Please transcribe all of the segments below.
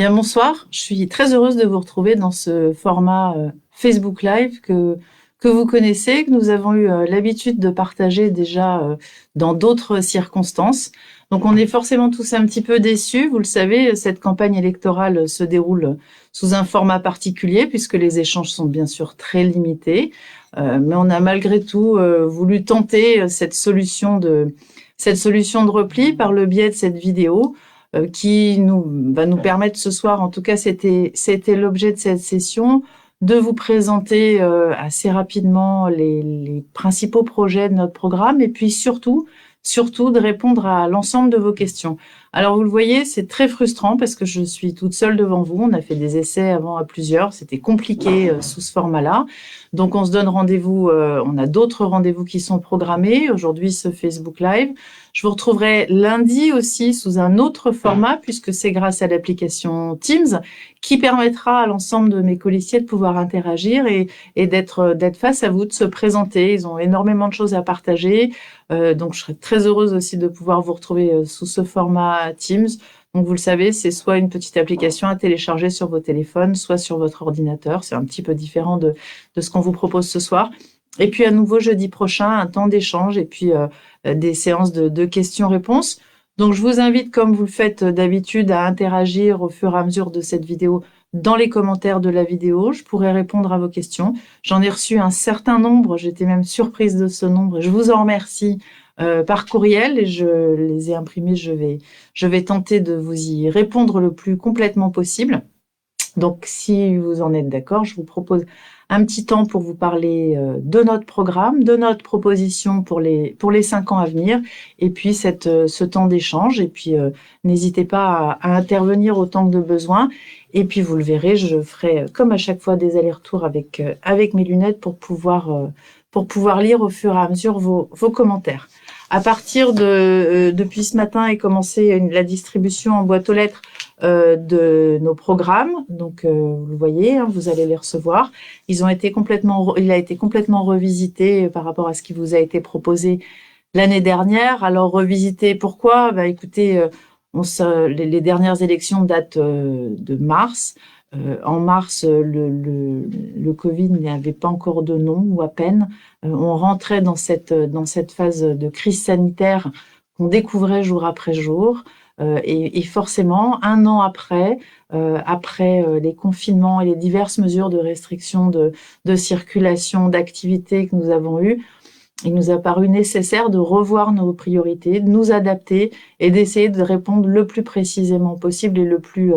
Bien, bonsoir. Je suis très heureuse de vous retrouver dans ce format Facebook Live que vous connaissez, que nous avons eu l'habitude de partager déjà dans d'autres circonstances. Donc, on est forcément tous un petit peu déçus. Vous le savez, cette campagne électorale se déroule sous un format particulier puisque les échanges sont bien sûr très limités. Mais on a malgré tout voulu tenter cette solution de repli par le biais de cette vidéo qui va nous permettre ce soir, en tout cas c'était l'objet de cette session, de vous présenter assez rapidement les principaux projets de notre programme et puis surtout de répondre à l'ensemble de vos questions. Alors vous le voyez, c'est très frustrant parce que je suis toute seule devant vous. On a fait des essais avant à plusieurs, c'était compliqué sous ce format-là. Donc on se donne rendez-vous, on a d'autres rendez-vous qui sont programmés. Aujourd'hui, ce Facebook Live. Je vous retrouverai lundi aussi sous un autre format puisque c'est grâce à l'application Teams qui permettra à l'ensemble de mes colistiers de pouvoir interagir et d'être face à vous, de se présenter. Ils ont énormément de choses à partager. Donc je serai très heureuse aussi de pouvoir vous retrouver sous ce format Teams. Donc vous le savez, c'est soit une petite application à télécharger sur vos téléphones, soit sur votre ordinateur. C'est un petit peu différent de ce qu'on vous propose ce soir. Et puis à nouveau jeudi prochain, un temps d'échange et puis des séances de questions-réponses. Donc je vous invite, comme vous le faites d'habitude, à interagir au fur et à mesure de cette vidéo dans les commentaires de la vidéo. Je pourrai répondre à vos questions. J'en ai reçu un certain nombre, j'étais même surprise de ce nombre et je vous en remercie par courriel et je les ai imprimés. Je vais tenter de vous y répondre le plus complètement possible. Donc, si vous en êtes d'accord, je vous propose un petit temps pour vous parler de notre programme, de notre proposition pour les 5 ans à venir, et puis ce temps d'échange. Et puis, n'hésitez pas à intervenir autant que de besoin. Et puis, vous le verrez, je ferai, comme à chaque fois, des allers-retours avec mes lunettes pour pouvoir lire au fur et à mesure vos commentaires. À partir depuis ce matin est commencée la distribution en boîte aux lettres de nos programmes. Donc, vous le voyez, hein, vous allez les recevoir. Il a été complètement revisité par rapport à ce qui vous a été proposé l'année dernière. Alors, revisité, pourquoi? Écoutez, les dernières élections datent de mars. En mars, le Covid n'avait pas encore de nom, ou à peine. On rentrait dans cette phase de crise sanitaire qu'on découvrait jour après jour. Et forcément, un an après les confinements et les diverses mesures de restriction de circulation, d'activité que nous avons eues, il nous a paru nécessaire de revoir nos priorités, de nous adapter et d'essayer de répondre le plus précisément possible et le plus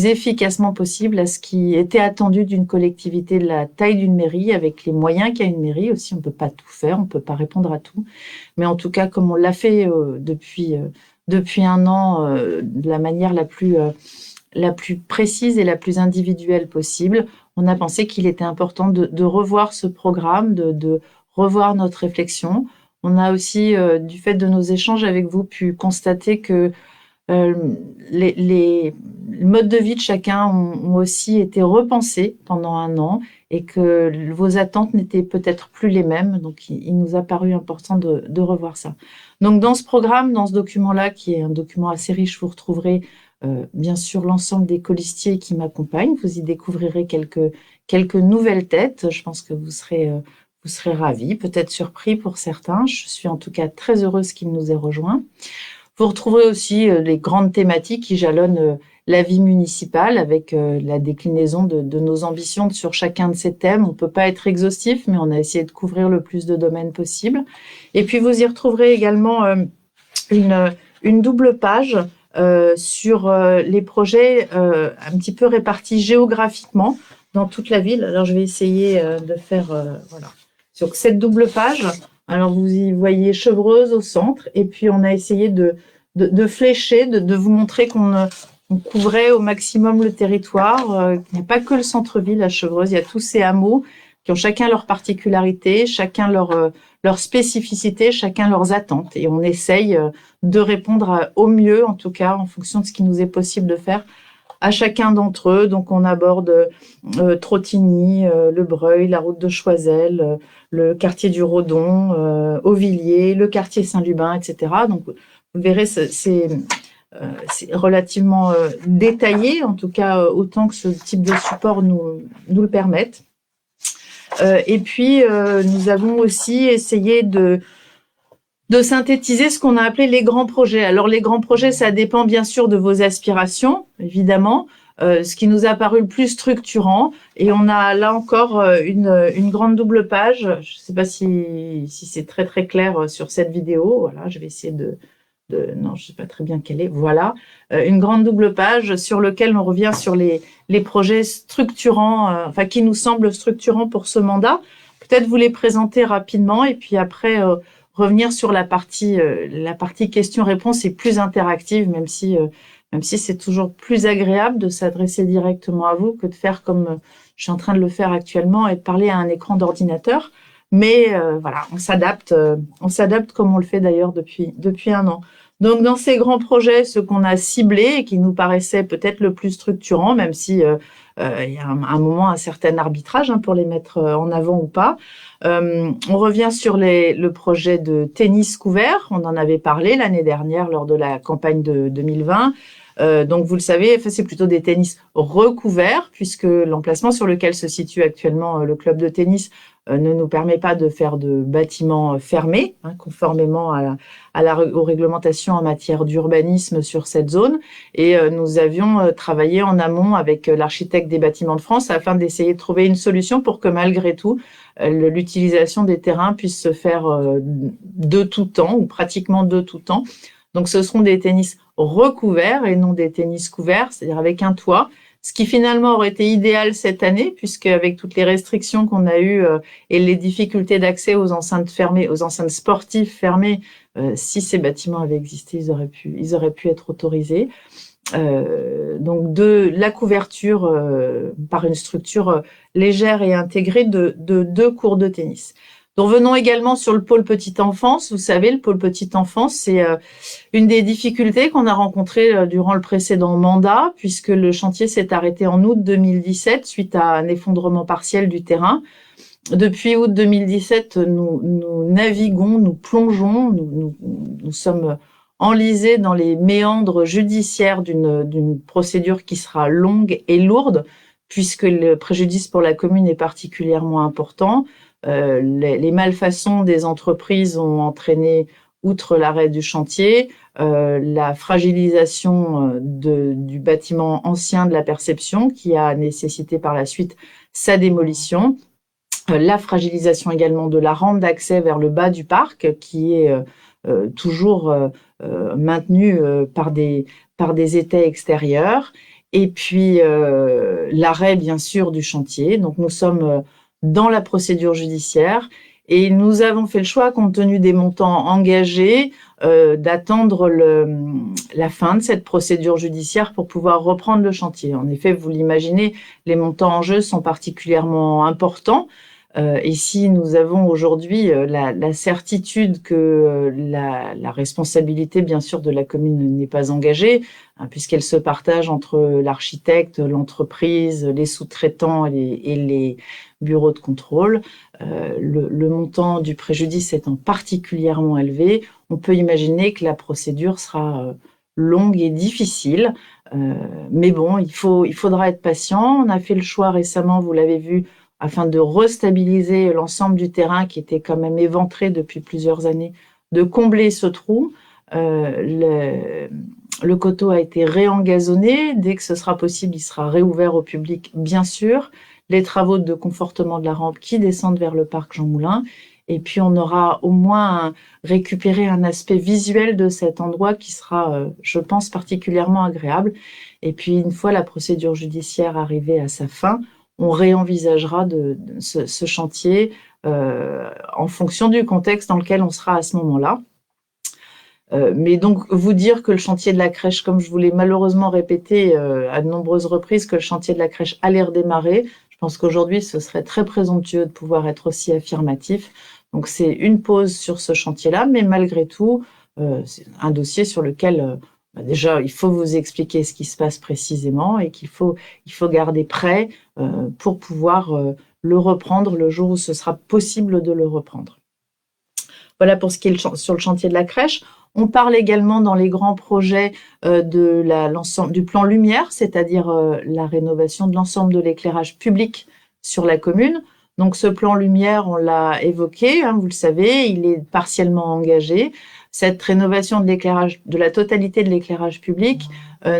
efficacement possible à ce qui était attendu d'une collectivité de la taille d'une mairie, avec les moyens qu'a une mairie aussi. On ne peut pas tout faire, on ne peut pas répondre à tout. Mais en tout cas, comme on l'a fait depuis un an, de la manière la plus précise et la plus individuelle possible, on a pensé qu'il était important de revoir ce programme, de revoir notre réflexion. On a aussi, du fait de nos échanges avec vous, pu constater que les modes de vie de chacun ont aussi été repensés pendant un an et que vos attentes n'étaient peut-être plus les mêmes. Donc, il nous a paru important de revoir ça. Donc, dans ce programme, dans ce document-là, qui est un document assez riche, vous retrouverez bien sûr l'ensemble des colistiers qui m'accompagnent. Vous y découvrirez quelques nouvelles têtes. Je pense que vous serez ravis, peut-être surpris pour certains. Je suis en tout cas très heureuse qu'ils nous aient rejoints. Vous retrouverez aussi les grandes thématiques qui jalonnent la vie municipale avec la déclinaison de nos ambitions sur chacun de ces thèmes. On ne peut pas être exhaustif, mais on a essayé de couvrir le plus de domaines possible. Et puis, vous y retrouverez également une double page sur les projets un petit peu répartis géographiquement dans toute la ville. Alors, je vais essayer de faire... voilà. Sur cette double page, alors vous y voyez Chevreuse au centre, et puis on a essayé de flécher, de vous montrer qu'on couvrait au maximum le territoire. Il n'y a pas que le centre-ville à Chevreuse, il y a tous ces hameaux qui ont chacun leur particularité, chacun leur spécificité, chacun leurs attentes. Et on essaye de répondre au mieux, en tout cas, en fonction de ce qui nous est possible de faire, à chacun d'entre eux. Donc, on aborde Trottigny, Le Breuil, la route de Choiseul, le quartier du Rodon, Auvilliers, le quartier Saint-Lubin, etc. Donc, vous verrez, c'est relativement détaillé, en tout cas autant que ce type de support nous le permette. Et puis, nous avons aussi essayé de synthétiser ce qu'on a appelé les grands projets. Alors, les grands projets, ça dépend bien sûr de vos aspirations, évidemment. Ce qui nous a paru le plus structurant. Et on a là encore une grande double page. Je ne sais pas si c'est très, très clair sur cette vidéo. Voilà, je vais essayer non, je ne sais pas très bien quelle est. Voilà, une grande double page sur laquelle on revient sur les projets structurants, enfin qui nous semblent structurants pour ce mandat. Peut-être vous les présenter rapidement et puis après revenir sur la partie questions-réponses et plus interactive, même si c'est toujours plus agréable de s'adresser directement à vous que de faire comme je suis en train de le faire actuellement et de parler à un écran d'ordinateur. Mais voilà, on s'adapte comme on le fait d'ailleurs depuis un an. Donc, dans ces grands projets, ce qu'on a ciblé et qui nous paraissait peut-être le plus structurant, même si il y a un moment un certain arbitrage pour les mettre en avant ou pas. On revient sur le projet de tennis couvert. On en avait parlé l'année dernière lors de la campagne de 2020. Donc, vous le savez, c'est plutôt des tennis recouverts, puisque l'emplacement sur lequel se situe actuellement le club de tennis ne nous permet pas de faire de bâtiments fermés, conformément aux réglementations en matière d'urbanisme sur cette zone. Et nous avions travaillé en amont avec l'architecte des bâtiments de France afin d'essayer de trouver une solution pour que malgré tout, l'utilisation des terrains puisse se faire de tout temps ou pratiquement de tout temps. Donc, ce seront des tennis recouverts et non des tennis couverts, c'est-à-dire avec un toit, ce qui finalement aurait été idéal cette année, puisque avec toutes les restrictions qu'on a eues et les difficultés d'accès aux enceintes fermées, aux enceintes sportives fermées, si ces bâtiments avaient existé, ils auraient pu être autorisés. Donc de la couverture par une structure légère et intégrée de 2 courts de tennis. Donc venons également sur le pôle petite enfance. Vous savez, le pôle petite enfance, c'est une des difficultés qu'on a rencontrées durant le précédent mandat, puisque le chantier s'est arrêté en août 2017 suite à un effondrement partiel du terrain. Depuis août 2017, nous naviguons, nous plongeons, nous sommes enlisés dans les méandres judiciaires d'une procédure qui sera longue et lourde, puisque le préjudice pour la commune est particulièrement important. Les malfaçons des entreprises ont entraîné, outre l'arrêt du chantier, la fragilisation du bâtiment ancien de la perception qui a nécessité par la suite sa démolition. La fragilisation également de la rampe d'accès vers le bas du parc qui est toujours maintenue par des étais extérieurs. Et puis l'arrêt bien sûr du chantier. Donc nous sommes dans la procédure judiciaire et nous avons fait le choix, compte tenu des montants engagés, d'attendre la fin de cette procédure judiciaire pour pouvoir reprendre le chantier. En effet, vous l'imaginez, les montants en jeu sont particulièrement importants. Et si nous avons aujourd'hui la certitude que la responsabilité, bien sûr, de la commune n'est pas engagée, puisqu'elle se partage entre l'architecte, l'entreprise, les sous-traitants et les bureaux de contrôle, le montant du préjudice étant particulièrement élevé, on peut imaginer que la procédure sera longue et difficile. Mais bon, il faudra être patient. On a fait le choix récemment, vous l'avez vu, afin de restabiliser l'ensemble du terrain qui était quand même éventré depuis plusieurs années, de combler ce trou. Le coteau a été réengazonné. Dès que ce sera possible, il sera réouvert au public, bien sûr. Les travaux de confortement de la rampe qui descendent vers le parc Jean Moulin. Et puis, on aura au moins récupéré un aspect visuel de cet endroit qui sera, je pense, particulièrement agréable. Et puis, une fois la procédure judiciaire arrivée à sa fin, on réenvisagera ce chantier en fonction du contexte dans lequel on sera à ce moment-là. Mais donc, vous dire que le chantier de la crèche, comme je vous l'ai malheureusement répété à de nombreuses reprises, que le chantier de la crèche allait redémarrer, je pense qu'aujourd'hui, ce serait très présomptueux de pouvoir être aussi affirmatif. Donc, c'est une pause sur ce chantier-là, mais malgré tout, c'est un dossier sur lequel... déjà, il faut vous expliquer ce qui se passe précisément et il faut garder prêt pour pouvoir le reprendre le jour où ce sera possible de le reprendre. Voilà pour ce qui est sur le chantier de la crèche. On parle également dans les grands projets l'ensemble du plan lumière, c'est-à-dire la rénovation de l'ensemble de l'éclairage public sur la commune. Donc ce plan lumière, on l'a évoqué, hein, vous le savez, il est partiellement engagé. Cette rénovation de l'éclairage, de la totalité de l'éclairage public,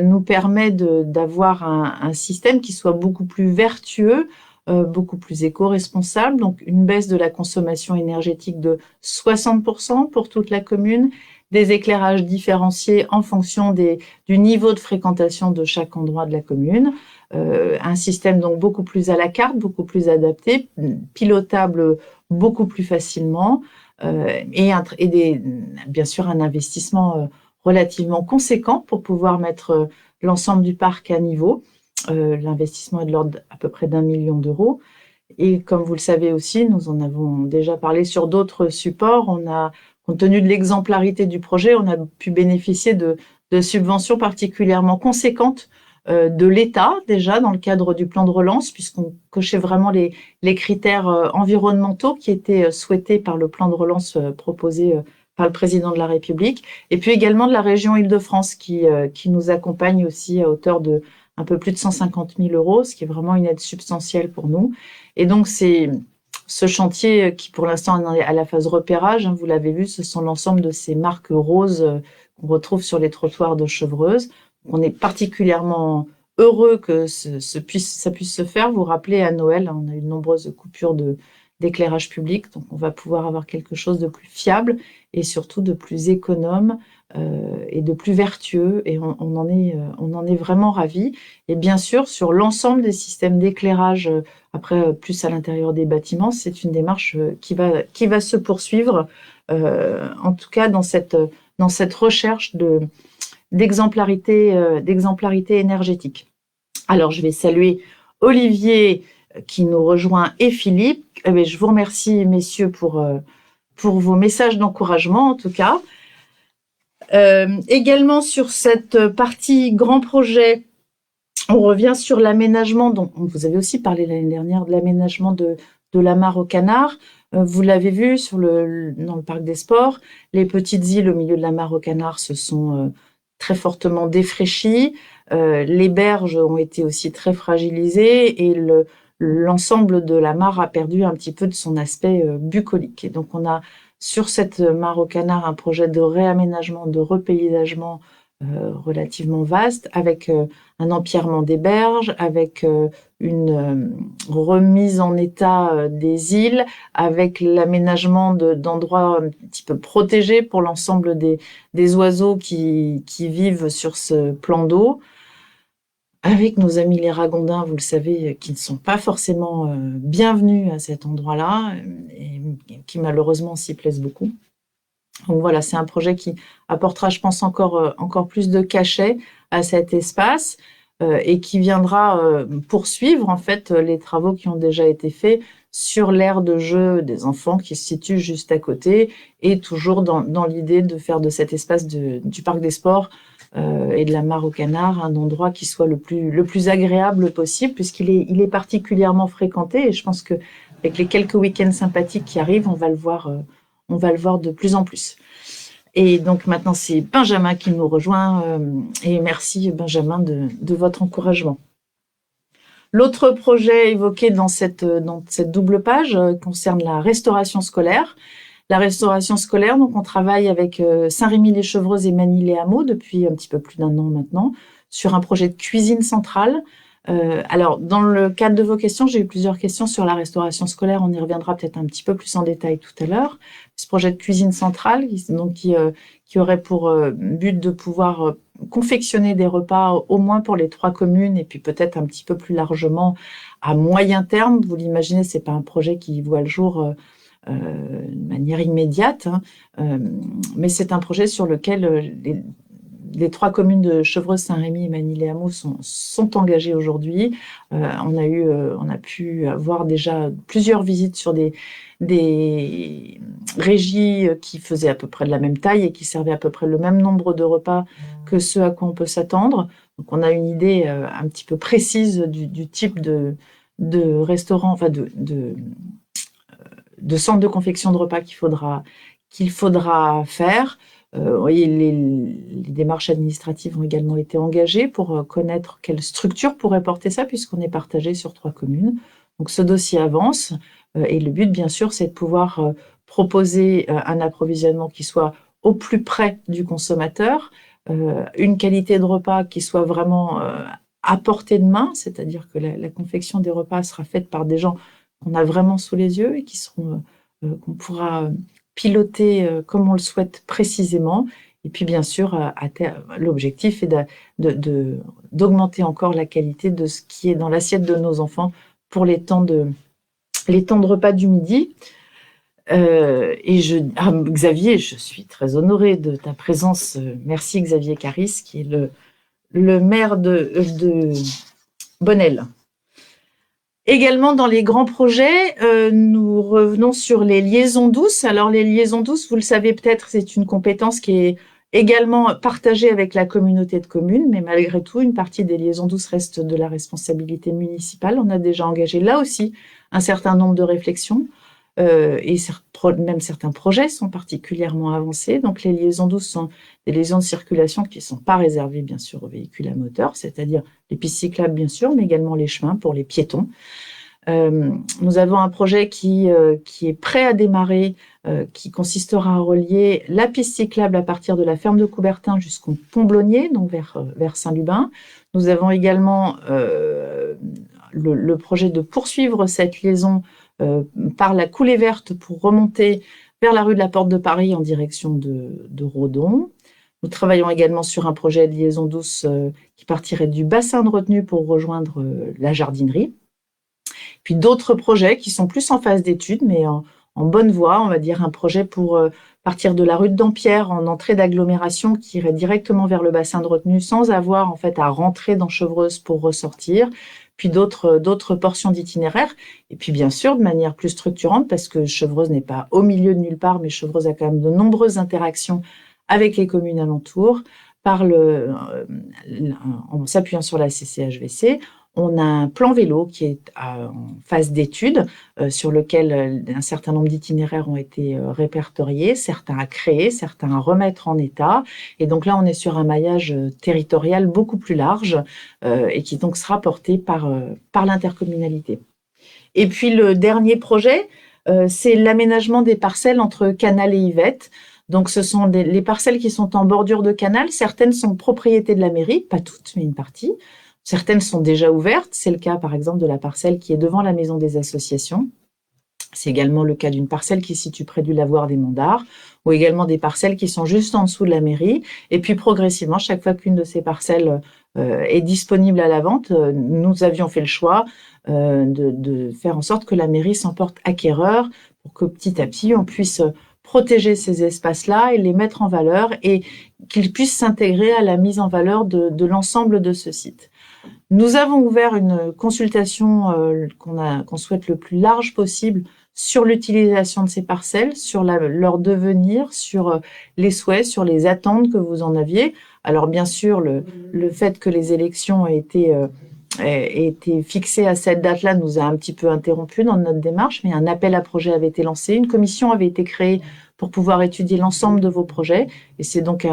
nous permet d'avoir un système qui soit beaucoup plus vertueux, beaucoup plus éco-responsable, donc une baisse de la consommation énergétique de 60% pour toute la commune, des éclairages différenciés en fonction du niveau de fréquentation de chaque endroit de la commune, un système donc beaucoup plus à la carte, beaucoup plus adapté, pilotable beaucoup plus facilement, bien sûr un investissement relativement conséquent pour pouvoir mettre l'ensemble du parc à niveau. L'investissement est de l'ordre à peu près d'1 million d'euros. Et comme vous le savez aussi, nous en avons déjà parlé sur d'autres supports, compte tenu de l'exemplarité du projet, on a pu bénéficier de subventions particulièrement conséquentes de l'État, déjà dans le cadre du plan de relance, puisqu'on cochait vraiment les critères environnementaux qui étaient souhaités par le plan de relance proposé par le président de la République, et puis également de la région Île-de-France qui nous accompagne aussi à hauteur de un peu plus de 150 000 euros, ce qui est vraiment une aide substantielle pour nous. Et donc, c'est ce chantier qui, pour l'instant, est à la phase repérage. Hein, vous l'avez vu, ce sont l'ensemble de ces marques roses qu'on retrouve sur les trottoirs de Chevreuse. On est particulièrement heureux que ça puisse se faire. Vous vous rappelez, à Noël, on a eu de nombreuses coupures d'éclairage public, donc on va pouvoir avoir quelque chose de plus fiable et surtout de plus économe et de plus vertueux, et on en est vraiment ravis. Et bien sûr, sur l'ensemble des systèmes d'éclairage, après plus à l'intérieur des bâtiments, c'est une démarche qui va se poursuivre, en tout cas dans cette recherche d'exemplarité énergétique. Alors, je vais saluer Olivier qui nous rejoint et Philippe. Je vous remercie, messieurs, pour vos messages d'encouragement, en tout cas. Également sur cette partie grand projet, on revient sur l'aménagement, dont vous avez aussi parlé l'année dernière, de l'aménagement de la mare aux canards. Vous l'avez vu dans le parc des sports, les petites îles au milieu de la mare aux canards se sont très fortement défraîchies. Les berges ont été aussi très fragilisées et l'ensemble de la mare a perdu un petit peu de son aspect bucolique. Et donc on a sur cette mare aux canards un projet de réaménagement, de repaysagement relativement vaste, avec un empierrement des berges, avec une remise en état des îles, avec l'aménagement d'endroits un petit peu protégés pour l'ensemble des oiseaux qui vivent sur ce plan d'eau, avec nos amis les ragondins, vous le savez, qui ne sont pas forcément bienvenus à cet endroit-là, et qui malheureusement s'y plaisent beaucoup. Donc voilà, c'est un projet qui apportera, je pense, encore plus de cachet à cet espace et qui viendra poursuivre en fait les travaux qui ont déjà été faits sur l'aire de jeu des enfants qui se situe juste à côté, et toujours dans l'idée de faire de cet espace du parc des sports et de la mare aux canards un endroit qui soit le plus agréable possible, puisqu'il est particulièrement fréquenté, et je pense que avec les quelques week-ends sympathiques qui arrivent, on va le voir de plus en plus. Et donc maintenant, c'est Benjamin qui nous rejoint. Et merci Benjamin de votre encouragement. L'autre projet évoqué dans cette double page concerne la restauration scolaire. La restauration scolaire, donc on travaille avec Saint-Rémy-les-Chevreuses et Magny-les-Hameaux depuis un petit peu plus d'1 an maintenant, sur un projet de cuisine centrale. Alors, dans le cadre de vos questions, j'ai eu plusieurs questions sur la restauration scolaire. On y reviendra peut-être un petit peu plus en détail tout à l'heure. Ce projet de cuisine centrale, qui aurait pour but de pouvoir confectionner des repas au moins pour les 3 communes, et puis peut-être un petit peu plus largement à moyen terme. Vous l'imaginez, c'est pas un projet qui voit le jour de manière immédiate, hein, mais c'est un projet sur lequel les 3 communes de Chevreuse, Saint-Rémy et Magny-les-Hameaux sont engagées aujourd'hui. On a pu avoir déjà plusieurs visites sur des régies qui faisaient à peu près de la même taille et qui servaient à peu près le même nombre de repas que ce à quoi on peut s'attendre. Donc on a une idée un petit peu précise du type de restaurant, enfin de centre de confection de repas qu'il faudra faire. Vous voyez, les démarches administratives ont également été engagées pour connaître quelle structure pourrait porter ça, puisqu'on est partagé sur 3 communes. Donc ce dossier avance, et le but, bien sûr, c'est de pouvoir proposer un approvisionnement qui soit au plus près du consommateur, une qualité de repas qui soit vraiment à portée de main, c'est-à-dire que la confection des repas sera faite par des gens qu'on a vraiment sous les yeux et qu'on pourra piloter comme on le souhaite précisément. Et puis bien sûr, l'objectif est d'augmenter encore la qualité de ce qui est dans l'assiette de nos enfants pour les temps de repas du midi. Xavier, je suis très honorée de ta présence. Merci Xavier Caris, qui est le maire de Bonnel. Également, dans les grands projets, nous revenons sur les liaisons douces. Alors, les liaisons douces, vous le savez peut-être, c'est une compétence qui est également partagée avec la communauté de communes, mais malgré tout, une partie des liaisons douces reste de la responsabilité municipale. On a déjà engagé là aussi un certain nombre de réflexions. Et même certains projets sont particulièrement avancés. Donc, les liaisons douces sont des liaisons de circulation qui ne sont pas réservées, bien sûr, aux véhicules à moteur, c'est-à-dire les pistes cyclables, bien sûr, mais également les chemins pour les piétons. Nous avons un projet qui est prêt à démarrer, qui consistera à relier la piste cyclable à partir de la ferme de Coubertin jusqu'au Pont-Blonnier, donc vers Saint-Lubin. Nous avons également le projet de poursuivre cette liaison par la coulée verte pour remonter vers la rue de la Porte de Paris en direction de Redon. Nous travaillons également sur un projet de liaison douce qui partirait du bassin de retenue pour rejoindre la jardinerie. Puis d'autres projets qui sont plus en phase d'étude, mais en bonne voie, on va dire un projet pour partir de la rue de Dampierre en entrée d'agglomération qui irait directement vers le bassin de retenue sans avoir en fait à rentrer dans Chevreuse pour ressortir. Puis d'autres portions d'itinéraire. Et puis bien sûr, de manière plus structurante, parce que Chevreuse n'est pas au milieu de nulle part, mais Chevreuse a quand même de nombreuses interactions avec les communes alentours, en s'appuyant sur la CCHVC. On a un plan vélo qui est en phase d'étude, sur lequel un certain nombre d'itinéraires ont été répertoriés, certains à créer, certains à remettre en état. Et donc là, on est sur un maillage territorial beaucoup plus large et qui donc sera porté par l'intercommunalité. Et puis le dernier projet, c'est l'aménagement des parcelles entre Canal et Yvette. Donc ce sont les parcelles qui sont en bordure de canal. Certaines sont propriété de la mairie, pas toutes, mais une partie. Certaines sont déjà ouvertes. C'est le cas, par exemple, de la parcelle qui est devant la maison des associations. C'est également le cas d'une parcelle qui se situe près du lavoir des Mondards, ou également des parcelles qui sont juste en dessous de la mairie. Et puis progressivement, chaque fois qu'une de ces parcelles est disponible à la vente, nous avions fait le choix de faire en sorte que la mairie s'emporte acquéreur pour que petit à petit, on puisse protéger ces espaces-là et les mettre en valeur et qu'ils puissent s'intégrer à la mise en valeur de l'ensemble de ce site. Nous avons ouvert une consultation qu'on souhaite le plus large possible sur l'utilisation de ces parcelles, sur leur devenir, sur les souhaits, sur les attentes que vous en aviez. Alors bien sûr, le fait que les élections aient été fixées à cette date-là nous a un petit peu interrompu dans notre démarche, mais un appel à projet avait été lancé, une commission avait été créée pour pouvoir étudier l'ensemble de vos projets, et c'est donc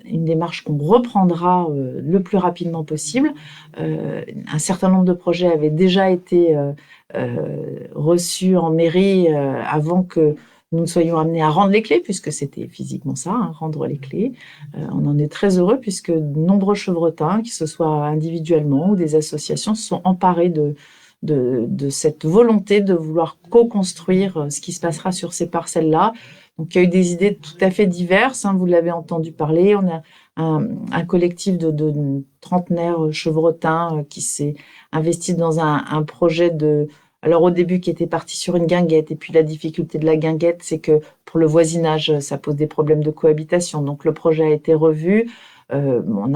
une démarche qu'on reprendra le plus rapidement possible. Un certain nombre de projets avaient déjà été reçus en mairie avant que nous soyons amenés à rendre les clés, puisque c'était physiquement ça, rendre les clés. On en est très heureux, puisque de nombreux Chevretins, que ce soit individuellement ou des associations, se sont emparés de cette volonté de vouloir co-construire ce qui se passera sur ces parcelles-là. Donc, il y a eu des idées tout à fait diverses, vous l'avez entendu parler. On a un collectif de trentenaires chevretins qui s'est investi dans un projet alors au début qui était parti sur une guinguette, et puis la difficulté de la guinguette, c'est que pour le voisinage, ça pose des problèmes de cohabitation. Donc le projet a été revu. On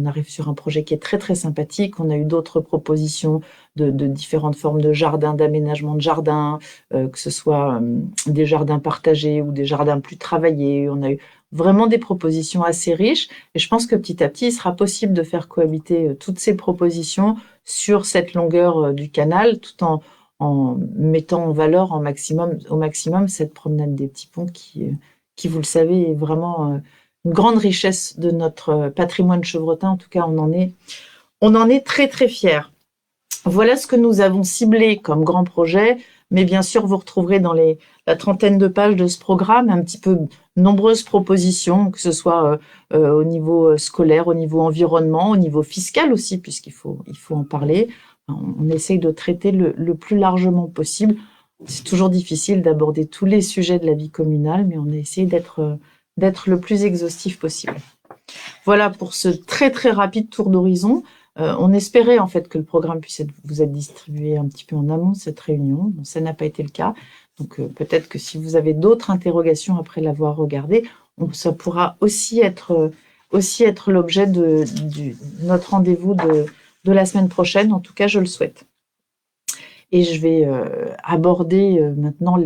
arrive sur un projet qui est très très sympathique. On a eu d'autres propositions de différentes formes de jardins, d'aménagement de jardins, que ce soit des jardins partagés ou des jardins plus travaillés. On a eu vraiment des propositions assez riches, et je pense que petit à petit, il sera possible de faire cohabiter toutes ces propositions sur cette longueur du canal, tout en mettant en valeur au maximum cette promenade des Petits Ponts qui qui, vous le savez, est vraiment une grande richesse de notre patrimoine chevretin. En tout cas, on en est très, très fiers. Voilà ce que nous avons ciblé comme grand projet, mais bien sûr, vous retrouverez dans la trentaine de pages de ce programme un petit peu nombreuses propositions, que ce soit au niveau scolaire, au niveau environnement, au niveau fiscal aussi, puisqu'il faut en parler. On essaye de traiter le plus largement possible. C'est toujours difficile d'aborder tous les sujets de la vie communale, mais on a essayé d'être le plus exhaustif possible. Voilà pour ce très très rapide tour d'horizon. On espérait en fait que le programme puisse vous être distribué un petit peu en amont de cette réunion. Bon, ça n'a pas été le cas. Donc peut-être que si vous avez d'autres interrogations après l'avoir regardé, ça pourra aussi être l'objet de notre rendez-vous de la semaine prochaine. En tout cas, je le souhaite. Et je vais aborder maintenant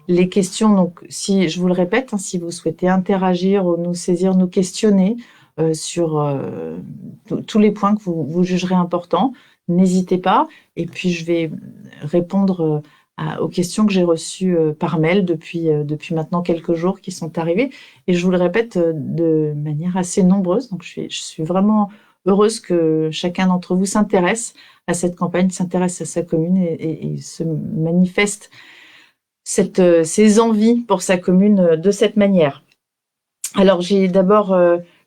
les questions. Donc, si je vous le répète, si vous souhaitez interagir ou nous saisir, nous questionner sur tous les points que vous jugerez importants, n'hésitez pas. Et puis, je vais répondre aux questions que j'ai reçues par mail depuis maintenant quelques jours qui sont arrivées. Et je vous le répète de manière assez nombreuse. Donc, je suis vraiment heureuse que chacun d'entre vous s'intéresse à cette campagne, s'intéresse à sa commune et se manifeste ses envies pour sa commune de cette manière. Alors, j'ai d'abord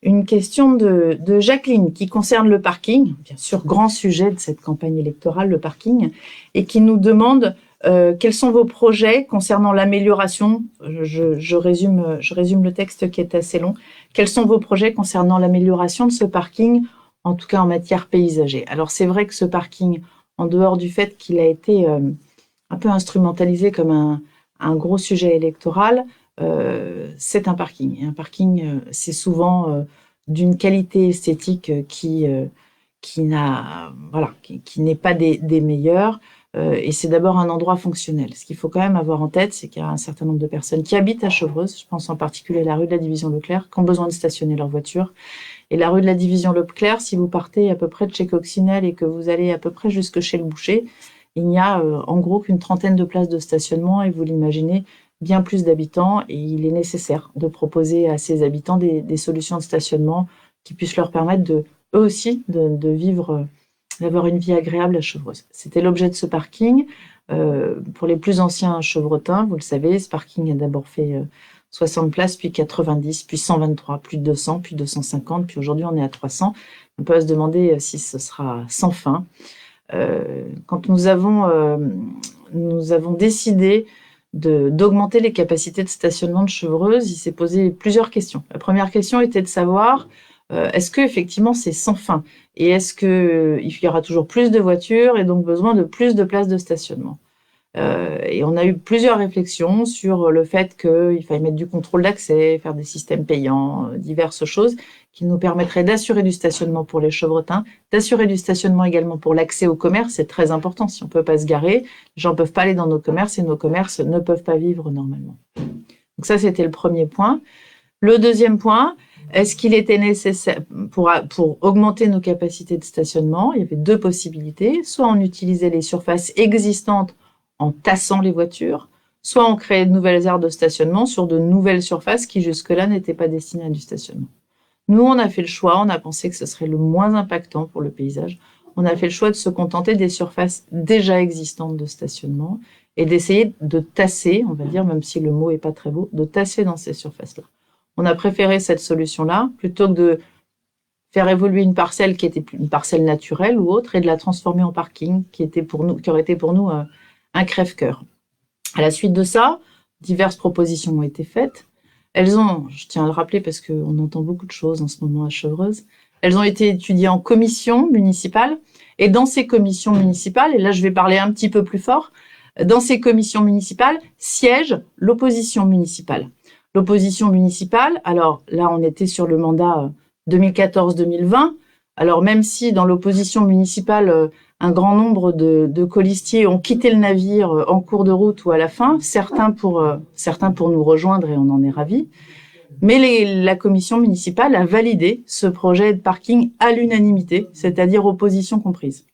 une question de Jacqueline qui concerne le parking, bien sûr, grand sujet de cette campagne électorale, le parking, et qui nous demande quels sont vos projets concernant l'amélioration. Je résume le texte qui est assez long. Quels sont vos projets concernant l'amélioration de ce parking, en tout cas en matière paysager? Alors, c'est vrai que ce parking, en dehors du fait qu'il a été un peu instrumentalisé comme un gros sujet électoral, c'est un parking. Et un parking, c'est souvent d'une qualité esthétique qui n'est pas des meilleures. Et c'est d'abord un endroit fonctionnel. Ce qu'il faut quand même avoir en tête, c'est qu'il y a un certain nombre de personnes qui habitent à Chevreuse, je pense en particulier à la rue de la Division Leclerc, qui ont besoin de stationner leur voiture. Et la rue de la Division Leclerc, si vous partez à peu près de chez Coccinelle et que vous allez à peu près jusque chez le boucher, il n'y a en gros qu'une trentaine de places de stationnement et vous l'imaginez, bien plus d'habitants, et il est nécessaire de proposer à ces habitants des solutions de stationnement qui puissent leur permettre eux aussi de vivre, d'avoir une vie agréable à Chevreuse. C'était l'objet de ce parking. Pour les plus anciens chevretins, vous le savez, ce parking a d'abord fait 60 places, puis 90, puis 123, puis 200, puis 250, puis aujourd'hui on est à 300. On peut se demander si ce sera sans fin. Quand nous avons décidé d'augmenter les capacités de stationnement de Chevreuse, il s'est posé plusieurs questions. La première question était de savoir est-ce que effectivement c'est sans fin et est-ce qu'il y aura toujours plus de voitures et donc besoin de plus de places de stationnement. Et on a eu plusieurs réflexions sur le fait qu'il fallait mettre du contrôle d'accès, faire des systèmes payants, diverses choses qui nous permettraient d'assurer du stationnement pour les chevretins, d'assurer du stationnement également pour l'accès au commerce. C'est très important. Si on ne peut pas se garer, les gens ne peuvent pas aller dans nos commerces et nos commerces ne peuvent pas vivre normalement. Donc ça, c'était le premier point. Le deuxième point, est-ce qu'il était nécessaire, pour augmenter nos capacités de stationnement, il y avait deux possibilités. Soit on utilisait les surfaces existantes en tassant les voitures, soit on créait de nouvelles aires de stationnement sur de nouvelles surfaces qui jusque-là n'étaient pas destinées à du stationnement. Nous, on a fait le choix, on a pensé que ce serait le moins impactant pour le paysage. On a fait le choix de se contenter des surfaces déjà existantes de stationnement et d'essayer de tasser, on va dire, même si le mot est pas très beau, de tasser dans ces surfaces-là. On a préféré cette solution-là plutôt que de faire évoluer une parcelle qui était une parcelle naturelle ou autre et de la transformer en parking qui aurait été pour nous un crève-cœur. À la suite de ça, diverses propositions ont été faites. Elles ont, je tiens à le rappeler parce qu'on entend beaucoup de choses en ce moment à Chevreuse, elles ont été étudiées en commission municipale et dans ces commissions municipales, et là je vais parler un petit peu plus fort, dans ces commissions municipales siège l'opposition municipale. L'opposition municipale, alors là on était sur le mandat 2014-2020, alors même si dans l'opposition municipale, un grand nombre de colistiers ont quitté le navire en cours de route ou à la fin, certains pour nous rejoindre et on en est ravis. Mais la commission municipale a validé ce projet de parking à l'unanimité, c'est-à-dire opposition comprise.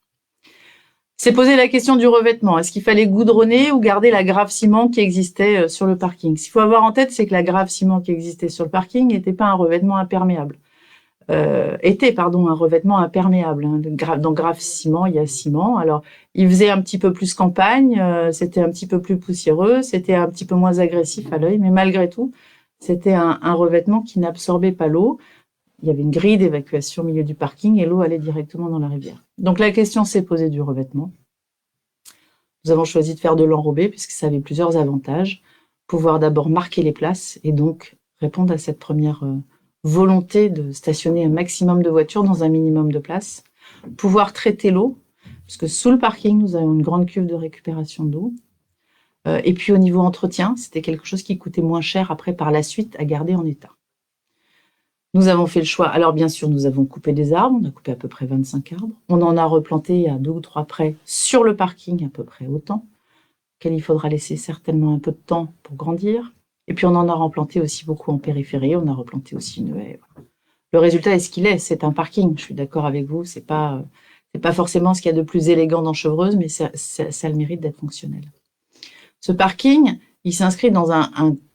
C'est poser la question du revêtement. Est-ce qu'il fallait goudronner ou garder la grave ciment qui existait sur le parking? Ce qu'il faut avoir en tête, c'est que la grave ciment qui existait sur le parking n'était pas un revêtement imperméable. Un revêtement imperméable. Hein. Dans grave ciment, il y a ciment. Alors, il faisait un petit peu plus campagne, c'était un petit peu plus poussiéreux, c'était un petit peu moins agressif à l'œil, mais malgré tout, c'était un revêtement qui n'absorbait pas l'eau. Il y avait une grille d'évacuation au milieu du parking et l'eau allait directement dans la rivière. Donc la question s'est posée du revêtement. Nous avons choisi de faire de l'enrobé puisque ça avait plusieurs avantages. Pouvoir d'abord marquer les places et donc répondre à cette première volonté de stationner un maximum de voitures dans un minimum de places. Pouvoir traiter l'eau, puisque sous le parking, nous avons une grande cuve de récupération d'eau. Et puis au niveau entretien, c'était quelque chose qui coûtait moins cher après par la suite à garder en état. Nous avons fait le choix. Alors bien sûr, nous avons coupé des arbres. On a coupé à peu près 25 arbres. On en a replanté à 2 ou 3 près sur le parking, à peu près autant, auquel il faudra laisser certainement un peu de temps pour grandir. Et puis on en a replanté aussi beaucoup en périphérie. On a replanté aussi une haie. Le résultat est ce qu'il est. C'est un parking. Je suis d'accord avec vous. C'est pas forcément ce qu'il y a de plus élégant dans Chevreuse, mais ça a le mérite d'être fonctionnel. Ce parking, il s'inscrit dans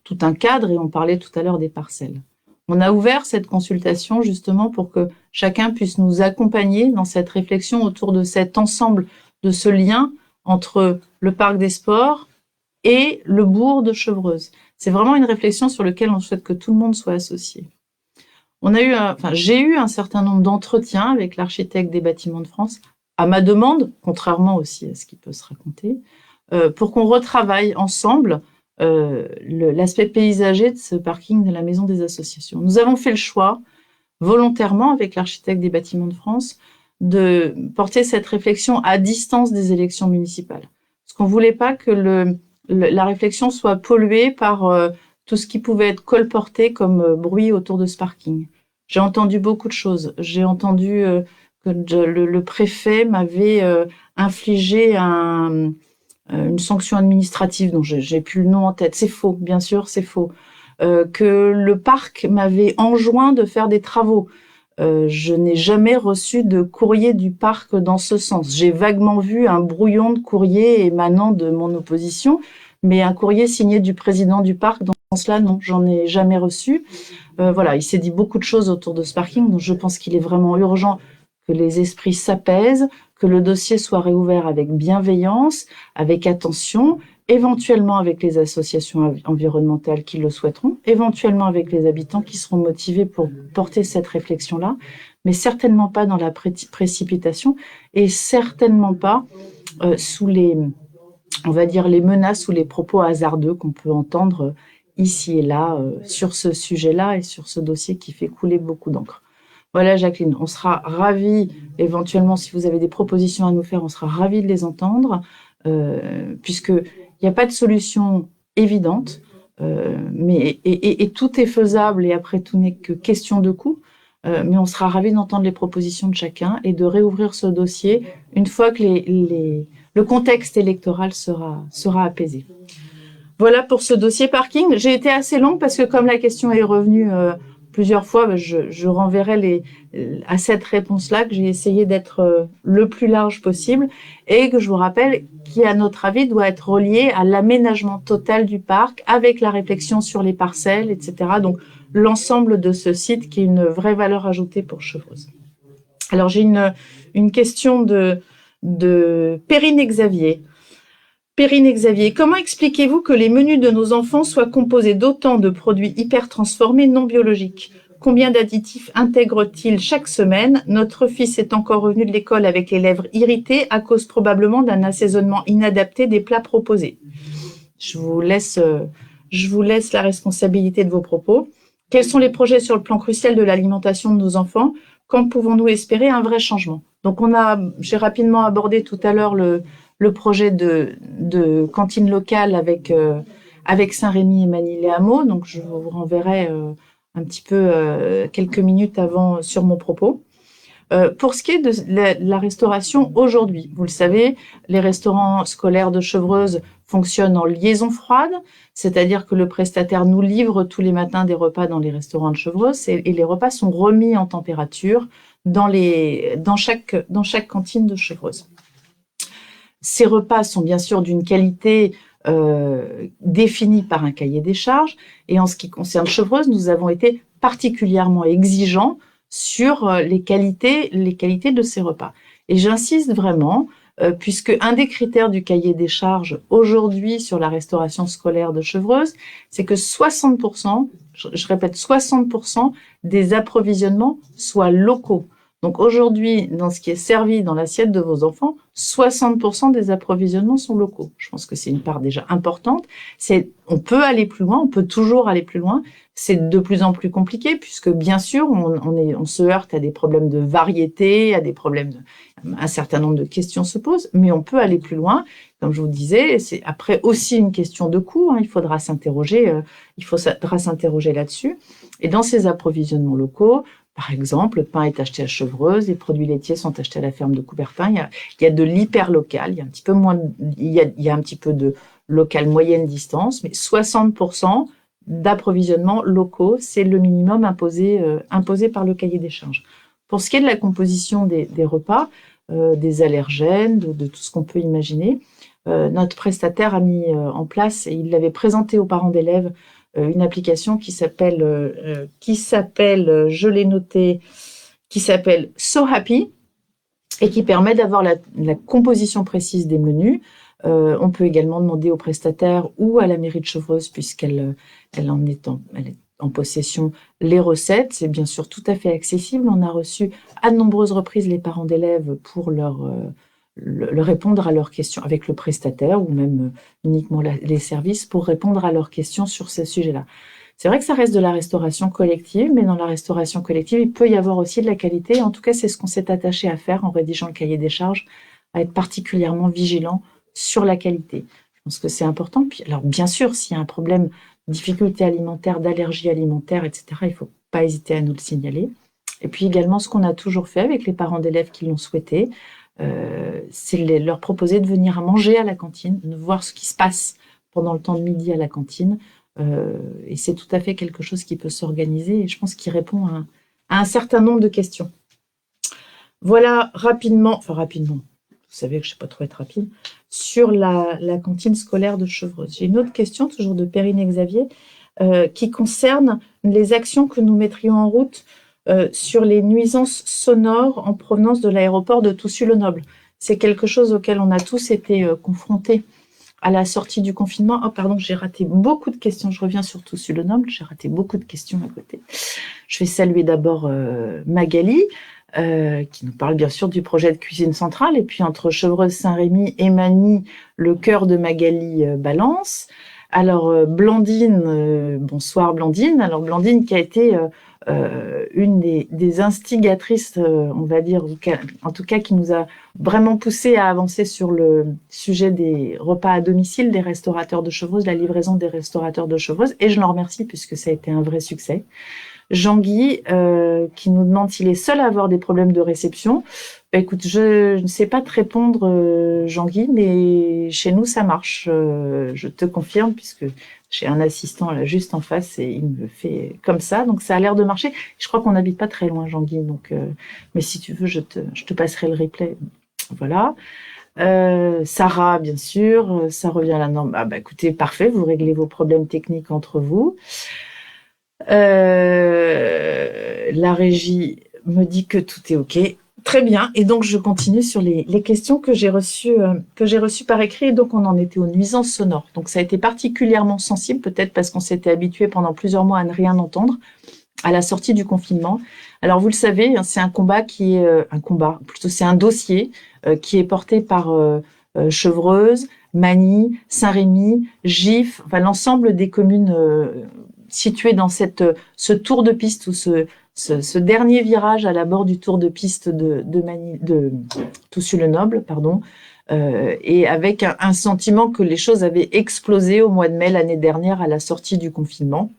tout un cadre et on parlait tout à l'heure des parcelles. On a ouvert cette consultation justement pour que chacun puisse nous accompagner dans cette réflexion autour de cet ensemble, de ce lien entre le parc des sports et le bourg de Chevreuse. C'est vraiment une réflexion sur laquelle on souhaite que tout le monde soit associé. J'ai eu un certain nombre d'entretiens avec l'architecte des Bâtiments de France, à ma demande, contrairement aussi à ce qui peut se raconter, pour qu'on retravaille ensemble l'aspect paysager de ce parking de la Maison des Associations. Nous avons fait le choix, volontairement, avec l'architecte des Bâtiments de France, de porter cette réflexion à distance des élections municipales. Parce qu'on ne voulait pas que la réflexion soit polluée par tout ce qui pouvait être colporté comme bruit autour de ce parking. J'ai entendu beaucoup de choses. J'ai entendu que le préfet m'avait infligé une sanction administrative dont j'ai plus le nom en tête. C'est faux, bien sûr, c'est faux. Que le parc m'avait enjoint de faire des travaux. Je n'ai jamais reçu de courrier du parc dans ce sens. J'ai vaguement vu un brouillon de courrier émanant de mon opposition, mais un courrier signé du président du parc, dans ce sens-là, non, j'en ai jamais reçu. Voilà, il s'est dit beaucoup de choses autour de ce parking, donc je pense qu'il est vraiment urgent que les esprits s'apaisent, que le dossier soit réouvert avec bienveillance, avec attention, éventuellement avec les associations environnementales qui le souhaiteront, éventuellement avec les habitants qui seront motivés pour porter cette réflexion-là, mais certainement pas dans la précipitation et certainement pas sous les menaces ou les propos hasardeux qu'on peut entendre ici et là sur ce sujet-là et sur ce dossier qui fait couler beaucoup d'encre. Voilà, Jacqueline, on sera ravis, éventuellement, si vous avez des propositions à nous faire, on sera ravis de les entendre, puisqu'il n'y a pas de solution évidente, et tout est faisable, et après, tout n'est que question de coût, mais on sera ravis d'entendre les propositions de chacun et de réouvrir ce dossier une fois que le contexte électoral sera apaisé. Voilà pour ce dossier parking. J'ai été assez longue parce que comme la question est revenue plusieurs fois, je renverrai à cette réponse-là que j'ai essayé d'être le plus large possible et que je vous rappelle qui, à notre avis, doit être relié à l'aménagement total du parc avec la réflexion sur les parcelles, etc. Donc, l'ensemble de ce site qui est une vraie valeur ajoutée pour Chevreuse. Alors, j'ai une question de Perrine Xavier. Perrine Xavier, comment expliquez-vous que les menus de nos enfants soient composés d'autant de produits hyper transformés non biologiques? Combien d'additifs intègre-t-il chaque semaine? Notre fils est encore revenu de l'école avec les lèvres irritées à cause probablement d'un assaisonnement inadapté des plats proposés. Je vous laisse la responsabilité de vos propos. Quels sont les projets sur le plan crucial de l'alimentation de nos enfants? Quand pouvons-nous espérer un vrai changement? Donc j'ai rapidement abordé tout à l'heure le projet de cantine locale avec Saint-Rémy et Manille-les-Hameaux. Donc, je vous renverrai un petit peu quelques minutes avant sur mon propos. Pour ce qui est de la restauration aujourd'hui, vous le savez, les restaurants scolaires de Chevreuse fonctionnent en liaison froide, c'est-à-dire que le prestataire nous livre tous les matins des repas dans les restaurants de Chevreuse et les repas sont remis en température dans chaque cantine de Chevreuse. Ces repas sont bien sûr d'une qualité définie par un cahier des charges. Et en ce qui concerne Chevreuse, nous avons été particulièrement exigeants sur les qualités de ces repas. Et j'insiste vraiment, puisque un des critères du cahier des charges aujourd'hui sur la restauration scolaire de Chevreuse, c'est que 60%, je répète, 60% des approvisionnements soient locaux. Donc aujourd'hui, dans ce qui est servi dans l'assiette de vos enfants, 60% des approvisionnements sont locaux. Je pense que c'est une part déjà importante. On peut aller plus loin, on peut toujours aller plus loin. C'est de plus en plus compliqué puisque bien sûr, on se heurte à des problèmes de variété, à des problèmes un certain nombre de questions se posent, mais on peut aller plus loin. Comme je vous disais, c'est après aussi une question de coût. Il faudra s'interroger là-dessus. Et dans ces approvisionnements locaux, par exemple, le pain est acheté à Chevreuse, les produits laitiers sont achetés à la ferme de Coubertin. Il y a de l'hyper local, il y a un petit peu moins, il y a un petit peu de local moyenne distance, mais 60% d'approvisionnement locaux, c'est le minimum imposé par le cahier des charges. Pour ce qui est de la composition des repas, des allergènes, de tout ce qu'on peut imaginer, notre prestataire a mis en place, et il l'avait présenté aux parents d'élèves, une application qui s'appelle, je l'ai noté, qui s'appelle So Happy et qui permet d'avoir la composition précise des menus. On peut également demander au prestataire ou à la mairie de Chevreuse, puisqu'elle elle est en possession, les recettes. C'est bien sûr tout à fait accessible. On a reçu à de nombreuses reprises les parents d'élèves pour leur répondre à leurs questions avec le prestataire ou même uniquement les services pour répondre à leurs questions sur ces sujets-là. C'est vrai que ça reste de la restauration collective, mais dans la restauration collective, il peut y avoir aussi de la qualité. En tout cas, c'est ce qu'on s'est attaché à faire en rédigeant le cahier des charges, à être particulièrement vigilant sur la qualité. Je pense que c'est important. Puis, alors, bien sûr, s'il y a un problème, difficulté alimentaire, d'allergie alimentaire, etc., il ne faut pas hésiter à nous le signaler. Et puis également, ce qu'on a toujours fait avec les parents d'élèves qui l'ont souhaité, c'est leur proposer de venir à manger à la cantine, de voir ce qui se passe pendant le temps de midi à la cantine. Et c'est tout à fait quelque chose qui peut s'organiser et je pense qu'il répond à un certain nombre de questions. Voilà rapidement, vous savez que je ne sais pas trop être rapide, sur la cantine scolaire de Chevreuse. J'ai une autre question, toujours de Perrine Xavier, qui concerne les actions que nous mettrions en route sur les nuisances sonores en provenance de l'aéroport de Toussus-le-Noble. C'est quelque chose auquel on a tous été confrontés à la sortie du confinement. Oh pardon, j'ai raté beaucoup de questions. Je reviens sur Toussus-le-Noble. J'ai raté beaucoup de questions à côté. Je vais saluer d'abord Magali, qui nous parle bien sûr du projet de cuisine centrale. Et puis entre Chevreuse-Saint-Rémy et Magny, le cœur de Magali balance. Alors Blandine, bonsoir Blandine. Alors Blandine qui a été une des instigatrices, on va dire, en tout cas qui nous a vraiment poussé à avancer sur le sujet des repas à domicile des restaurateurs de Chevreuse, la livraison des restaurateurs de Chevreuse, et je l'en remercie puisque ça a été un vrai succès. Jean-Guy qui nous demande s'il est seul à avoir des problèmes de réception. Bah, écoute, je ne sais pas te répondre Jean-Guy, mais chez nous ça marche, je te confirme, puisque j'ai un assistant là juste en face et il me fait comme ça, donc ça a l'air de marcher. Je crois qu'on n'habite pas très loin, Jean-Guy, donc mais si tu veux, je te passerai le replay. Voilà. Sarah, bien sûr, ça revient à la norme. Ah bah écoutez, parfait, vous réglez vos problèmes techniques entre vous. La régie me dit que tout est OK. Très bien. Et donc, je continue sur les questions que j'ai reçues par écrit. Et donc, on en était aux nuisances sonores. Donc, ça a été particulièrement sensible, peut-être parce qu'on s'était habitué pendant plusieurs mois à ne rien entendre à la sortie du confinement. Alors, vous le savez, c'est un combat c'est un dossier qui est porté par Chevreuse, Magny, Saint-Rémy, Gif, enfin l'ensemble des communes situées dans ce tour de piste ou ce dernier virage à la bord du tour de piste de Toussus-le-Noble, pardon, et avec un sentiment que les choses avaient explosé au mois de mai l'année dernière à la sortie du confinement.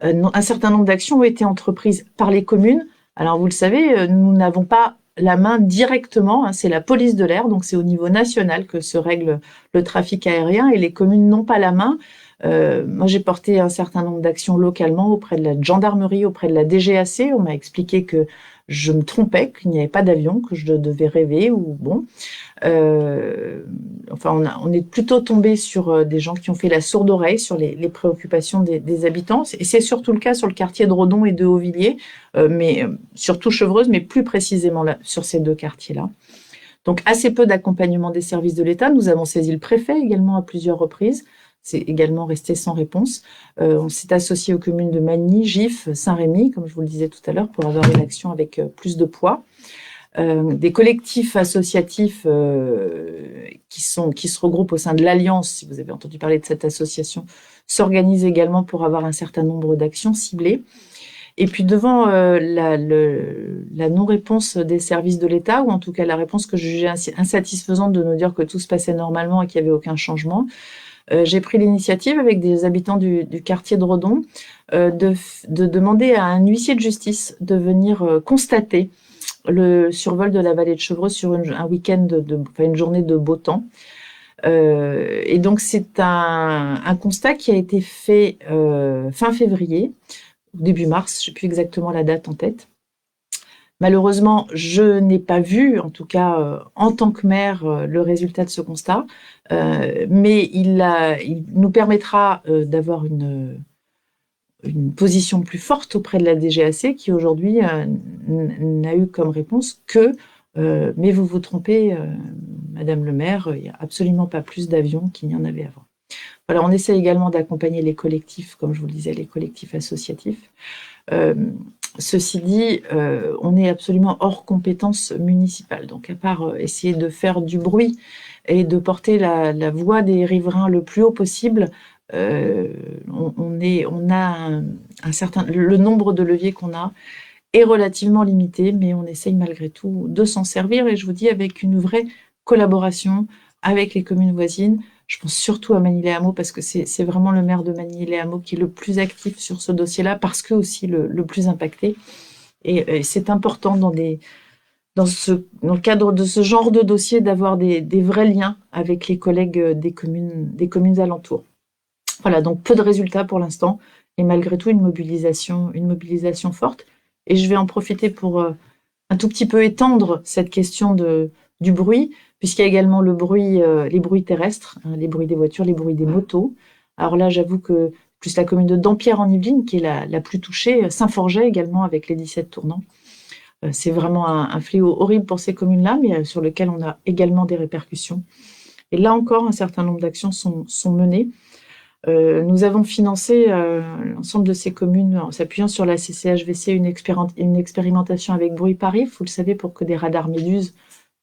Un certain nombre d'actions ont été entreprises par les communes. Alors vous le savez, nous n'avons pas la main directement, c'est la police de l'air, donc c'est au niveau national que se règle le trafic aérien et les communes n'ont pas la main. Moi, j'ai porté un certain nombre d'actions localement auprès de la gendarmerie, auprès de la DGAC. On m'a expliqué que je me trompais, qu'il n'y avait pas d'avion, que je devais rêver ou bon. Enfin, on est plutôt tombé sur des gens qui ont fait la sourde oreille sur les préoccupations des habitants. Et c'est surtout le cas sur le quartier de Redon et de Auvilliers, mais surtout Chevreuse, mais plus précisément là, sur ces deux quartiers-là. Donc, assez peu d'accompagnement des services de l'État. Nous avons saisi le préfet également à plusieurs reprises. C'est également resté sans réponse. On s'est associé aux communes de Magny, Gif, Saint-Rémy, comme je vous le disais tout à l'heure, pour avoir une action avec plus de poids. Des collectifs associatifs qui se regroupent au sein de l'Alliance, si vous avez entendu parler de cette association, s'organisent également pour avoir un certain nombre d'actions ciblées. Et puis devant la non-réponse des services de l'État, ou en tout cas la réponse que je jugeais insatisfaisante de nous dire que tout se passait normalement et qu'il n'y avait aucun changement, j'ai pris l'initiative avec des habitants du quartier de Redon de demander à un huissier de justice de venir constater le survol de la vallée de Chevreuse sur un week-end, enfin une journée de beau temps. Et donc c'est un constat qui a été fait fin février, début mars, je ne sais plus exactement la date en tête. Malheureusement, je n'ai pas vu, en tout cas en tant que maire, le résultat de ce constat, mais il nous permettra d'avoir une position plus forte auprès de la DGAC qui aujourd'hui n'a eu comme réponse que mais vous vous trompez, Madame le maire, il n'y a absolument pas plus d'avions qu'il n'y en avait avant. Voilà, on essaie également d'accompagner les collectifs, comme je vous le disais, les collectifs associatifs. Ceci dit, on est absolument hors compétence municipale. Donc, à part essayer de faire du bruit et de porter la voix des riverains le plus haut possible, le nombre de leviers qu'on a est relativement limité, mais on essaye malgré tout de s'en servir. Et je vous dis, avec une vraie collaboration avec les communes voisines. Je pense surtout à Magny-les-Hameaux parce que c'est vraiment le maire de Magny-les-Hameaux qui est le plus actif sur ce dossier-là, parce que aussi le plus impacté. Et c'est important dans le cadre de ce genre de dossier d'avoir des vrais liens avec les collègues des communes alentours. Voilà, donc peu de résultats pour l'instant, et malgré tout une mobilisation forte. Et je vais en profiter pour un tout petit peu étendre cette question du bruit, puisqu'il y a également les bruits terrestres, hein, les bruits des voitures, les bruits des motos. Alors là, j'avoue que plus la commune de Dampierre en Yvelines, qui est la plus touchée, Saint-Forget également avec les 17 tournants. C'est vraiment un fléau horrible pour ces communes-là, mais sur lequel on a également des répercussions. Et là encore, un certain nombre d'actions sont menées. Nous avons financé l'ensemble de ces communes en s'appuyant sur la CCHVC une expérimentation avec Bruit Paris, vous le savez, pour que des radars Méduse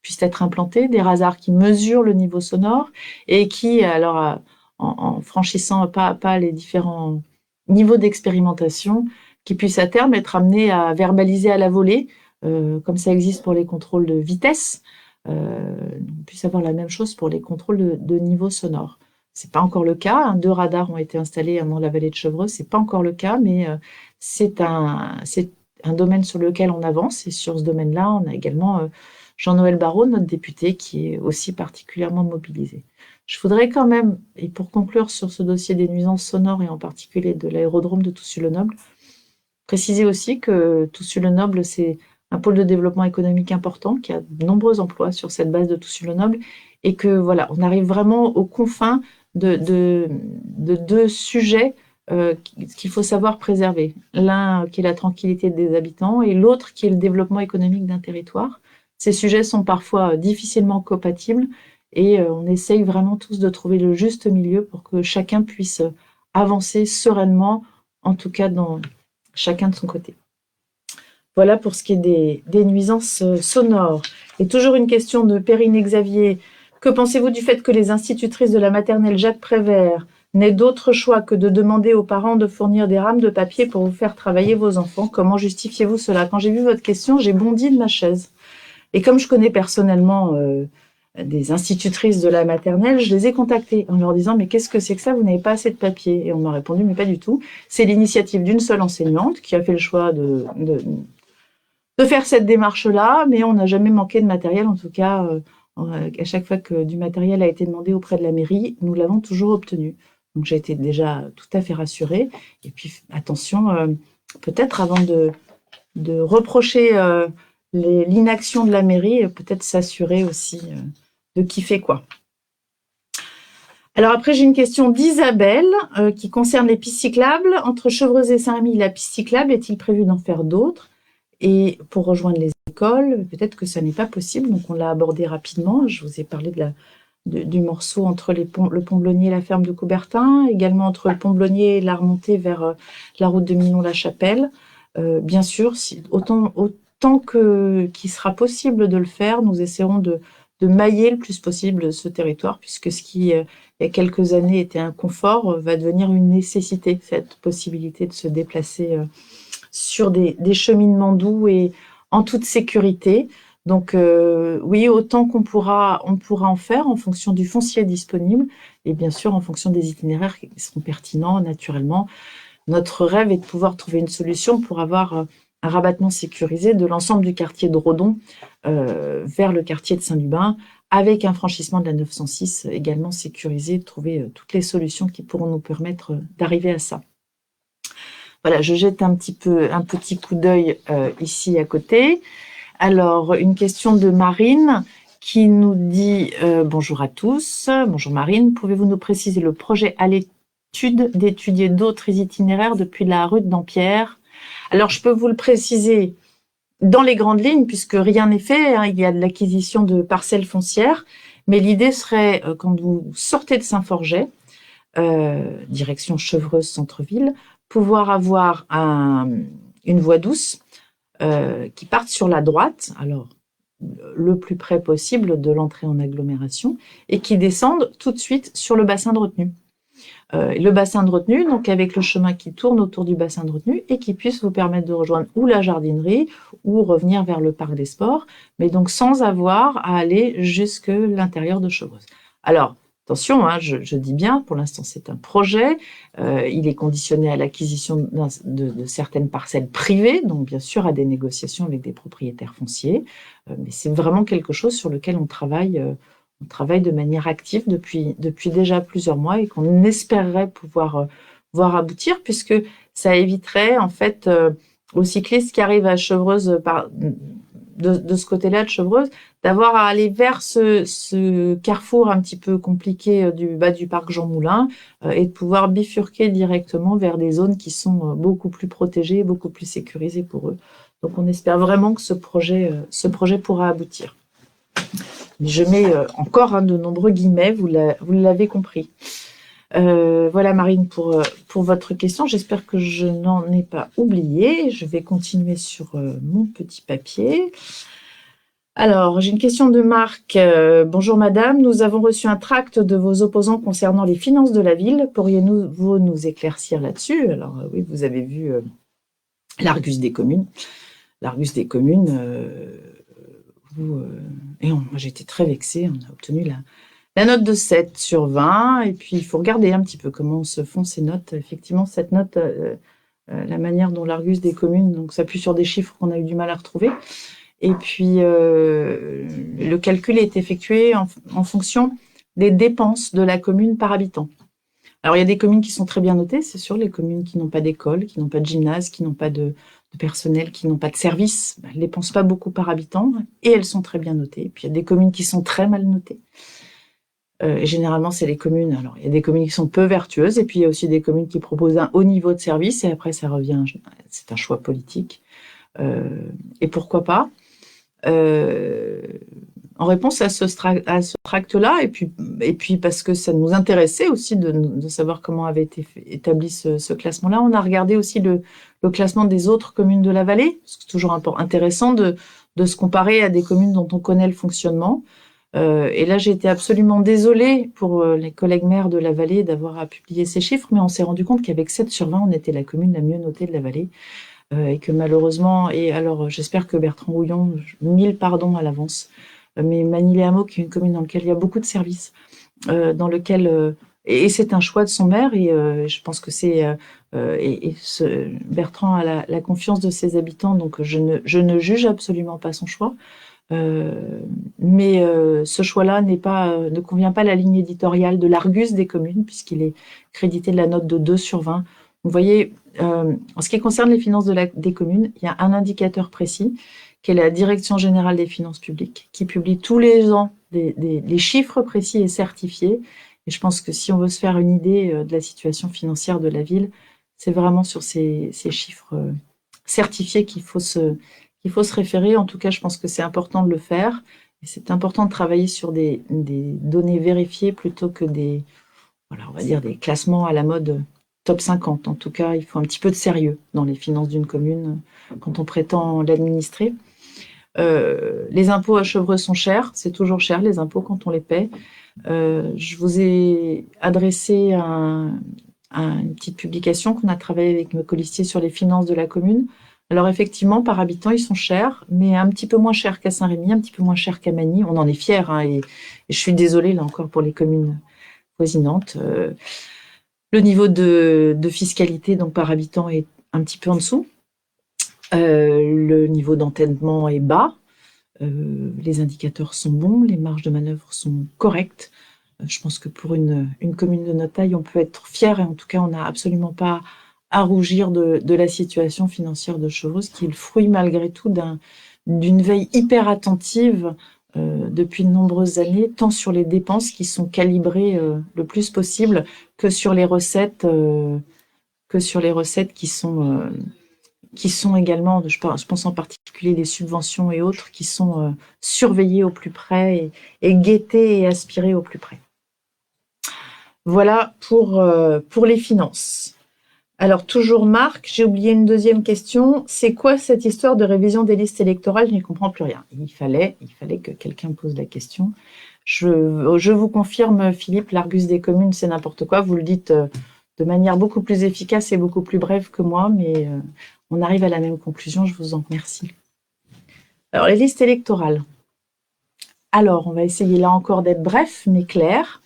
puissent être implantés, des radars qui mesurent le niveau sonore et qui, alors en franchissant pas à pas les différents niveaux d'expérimentation, qui puissent à terme être amenés à verbaliser à la volée, comme ça existe pour les contrôles de vitesse, on puisse avoir la même chose pour les contrôles de niveau sonore. C'est pas encore le cas. 2 radars ont été installés dans la vallée de Chevreuse. C'est pas encore le cas, mais c'est un domaine sur lequel on avance. Et sur ce domaine-là, on a également Jean-Noël Barrot, notre député, qui est aussi particulièrement mobilisé. Je voudrais quand même, et pour conclure sur ce dossier des nuisances sonores et en particulier de l'aérodrome de Toussus-le-Noble, préciser aussi que Toussus-le-Noble, c'est un pôle de développement économique important qui a de nombreux emplois sur cette base de Toussus-le-Noble et que voilà, on arrive vraiment aux confins de 2 sujets qu'il faut savoir préserver. L'un qui est la tranquillité des habitants et l'autre qui est le développement économique d'un territoire. Ces sujets sont parfois difficilement compatibles et on essaye vraiment tous de trouver le juste milieu pour que chacun puisse avancer sereinement, en tout cas dans chacun de son côté. Voilà pour ce qui est des nuisances sonores. Et toujours une question de Perrine Xavier. Que pensez-vous du fait que les institutrices de la maternelle Jacques Prévert n'aient d'autre choix que de demander aux parents de fournir des rames de papier pour vous faire travailler vos enfants? Comment justifiez-vous cela? Quand j'ai vu votre question, j'ai bondi de ma chaise. Et comme je connais personnellement des institutrices de la maternelle, je les ai contactées en leur disant « Mais qu'est-ce que c'est que ça? Vous n'avez pas assez de papier ?» Et on m'a répondu « Mais pas du tout. C'est l'initiative d'une seule enseignante qui a fait le choix de faire cette démarche-là, mais on n'a jamais manqué de matériel, en tout cas, à chaque fois que du matériel a été demandé auprès de la mairie, nous l'avons toujours obtenu. Donc j'ai été déjà tout à fait rassurée. Et puis attention, peut-être avant de de reprocher l'inaction de la mairie et peut-être s'assurer aussi de qui fait quoi. Alors après, j'ai une question d'Isabelle qui concerne les pistes cyclables. Entre Chevreuse et Saint-Rémy, la piste cyclable, est-il prévu d'en faire d'autres? Et pour rejoindre les écoles, peut-être que ça n'est pas possible, donc on l'a abordé rapidement. Je vous ai parlé du morceau entre le Pont-Blonier et la ferme de Coubertin, également entre le Pont-Blonier et la remontée vers la route de Minon-la-Chapelle. Bien sûr, autant qu'il sera possible de le faire, nous essaierons de mailler le plus possible ce territoire, puisque ce qui, il y a quelques années, était un confort, va devenir une nécessité, cette possibilité de se déplacer sur des cheminements doux et en toute sécurité. Donc oui, autant on pourra en faire en fonction du foncier disponible et bien sûr en fonction des itinéraires qui seront pertinents naturellement. Notre rêve est de pouvoir trouver une solution pour avoir un rabattement sécurisé de l'ensemble du quartier de Redon vers le quartier de Saint-Lubin, avec un franchissement de la 906 également sécurisé, de trouver toutes les solutions qui pourront nous permettre d'arriver à ça. Voilà, je jette un petit coup d'œil ici à côté. Alors, une question de Marine qui nous dit bonjour à tous. Bonjour Marine, pouvez-vous nous préciser le projet à l'étude d'étudier d'autres itinéraires depuis la rue de Dampierre? Alors, je peux vous le préciser dans les grandes lignes, puisque rien n'est fait, hein, il y a de l'acquisition de parcelles foncières, mais l'idée serait, quand vous sortez de Saint-Forget, direction Chevreuse centre-ville, pouvoir avoir une voie douce qui parte sur la droite, alors le plus près possible de l'entrée en agglomération, et qui descende tout de suite sur le bassin de retenue. Le bassin de retenue, donc avec le chemin qui tourne autour du bassin de retenue et qui puisse vous permettre de rejoindre ou la jardinerie ou revenir vers le parc des sports, mais donc sans avoir à aller jusque l'intérieur de Chevreuse. Alors, attention, hein, je dis bien, pour l'instant c'est un projet, il est conditionné à l'acquisition de certaines parcelles privées, donc bien sûr à des négociations avec des propriétaires fonciers, mais c'est vraiment quelque chose sur lequel on travaille de manière active depuis déjà plusieurs mois et qu'on espérerait pouvoir voir aboutir, puisque ça éviterait en fait aux cyclistes qui arrivent à Chevreuse de ce côté-là de Chevreuse d'avoir à aller vers ce carrefour un petit peu compliqué du bas du parc Jean Moulin et de pouvoir bifurquer directement vers des zones qui sont beaucoup plus protégées, beaucoup plus sécurisées pour eux. Donc on espère vraiment que ce projet pourra aboutir. Mais je mets encore de nombreux guillemets, vous l'avez compris. Voilà Marine pour votre question. J'espère que je n'en ai pas oublié. Je vais continuer sur mon petit papier. Alors, j'ai une question de Marc. Bonjour madame, nous avons reçu un tract de vos opposants concernant les finances de la ville. Pourriez-vous nous éclaircir là-dessus? Alors oui, vous avez vu l'Argus des communes. L'Argus des communes, moi j'ai été très vexée, on a obtenu la note de 7 sur 20, et puis il faut regarder un petit peu comment se font ces notes. Effectivement, cette note, la manière dont l'Argus des communes donc s'appuie sur des chiffres qu'on a eu du mal à retrouver, et puis le calcul est effectué en fonction des dépenses de la commune par habitant. Alors il y a des communes qui sont très bien notées, c'est sûr, les communes qui n'ont pas d'école, qui n'ont pas de gymnase, qui n'ont pas de personnel, qui n'ont pas de service, elles ne dépensent pas beaucoup par habitant et elles sont très bien notées. Et puis il y a des communes qui sont très mal notées. Et généralement, c'est les communes. Alors, il y a des communes qui sont peu vertueuses et puis il y a aussi des communes qui proposent un haut niveau de service et après, ça revient, c'est un choix politique. Et pourquoi pas en réponse à ce tract-là, et puis parce que ça nous intéressait aussi de savoir comment avait été établi ce classement-là, on a regardé aussi le classement des autres communes de la vallée. C'est toujours intéressant de se comparer à des communes dont on connaît le fonctionnement. Et là, j'ai été absolument désolée pour les collègues maires de la vallée d'avoir à publier ces chiffres, mais on s'est rendu compte qu'avec 7 sur 20, on était la commune la mieux notée de la vallée. Et que malheureusement, et alors j'espère que Bertrand Houillon, 1000 pardons à l'avance, mais Magny-les-Hameaux, qui est une commune dans laquelle il y a beaucoup de services, dans lequel et c'est un choix de son maire, et je pense que c'est Bertrand a la confiance de ses habitants, donc je ne juge absolument pas son choix, mais ce choix-là ne convient pas à la ligne éditoriale de l'Argus des communes, puisqu'il est crédité de la note de 2 sur 20. Vous voyez, en ce qui concerne les finances des communes, il y a un indicateur précis, qui est la Direction générale des finances publiques, qui publie tous les ans des chiffres précis et certifiés. Et je pense que si on veut se faire une idée de la situation financière de la ville, c'est vraiment sur ces chiffres certifiés qu'il faut se référer. En tout cas, je pense que c'est important de le faire. Et c'est important de travailler sur des données vérifiées plutôt que voilà, on va dire des classements à la mode top 50. En tout cas, il faut un petit peu de sérieux dans les finances d'une commune quand on prétend l'administrer. Les impôts à Chevreuse sont chers, c'est toujours cher les impôts quand on les paie. Je vous ai adressé une petite publication qu'on a travaillé avec mes colistiers sur les finances de la commune. Alors effectivement, par habitant, ils sont chers, mais un petit peu moins chers qu'à Saint-Rémy, un petit peu moins chers qu'à Magny. On en est fiers, hein, et je suis désolée là encore pour les communes voisinantes. Le niveau de fiscalité donc par habitant est un petit peu en dessous. Le niveau d'entêtement est bas. Les indicateurs sont bons, les marges de manœuvre sont correctes. Je pense que pour une commune de notre taille, on peut être fier, et en tout cas, on n'a absolument pas à rougir de la situation financière de Chevreuse, qui est le fruit malgré tout d'une veille hyper attentive depuis de nombreuses années, tant sur les dépenses qui sont calibrées le plus possible que sur les recettes qui sont également, je pense en particulier les subventions et autres, qui sont surveillées au plus près et guettées et aspirées au plus près. Voilà pour les finances. Alors, toujours Marc, j'ai oublié une deuxième question. C'est quoi cette histoire de révision des listes électorales? Je n'y comprends plus rien. Il fallait que quelqu'un pose la question. Je vous confirme, Philippe, l'Argus des communes, c'est n'importe quoi. Vous le dites de manière beaucoup plus efficace et beaucoup plus brève que moi, mais on arrive à la même conclusion. Je vous en remercie. Alors, les listes électorales. Alors, on va essayer là encore d'être bref, mais clair.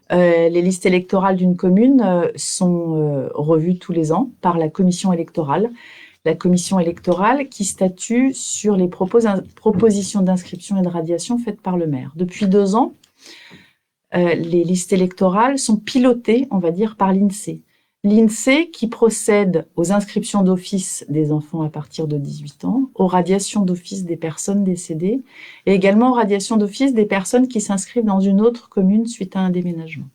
Les listes électorales d'une commune sont revues tous les ans par la commission électorale. La commission électorale qui statue sur les propositions d'inscription et de radiation faites par le maire. Depuis 2 ans, les listes électorales sont pilotées, on va dire, par l'INSEE. L'INSEE qui procède aux inscriptions d'office des enfants à partir de 18 ans, aux radiations d'office des personnes décédées et également aux radiations d'office des personnes qui s'inscrivent dans une autre commune suite à un déménagement.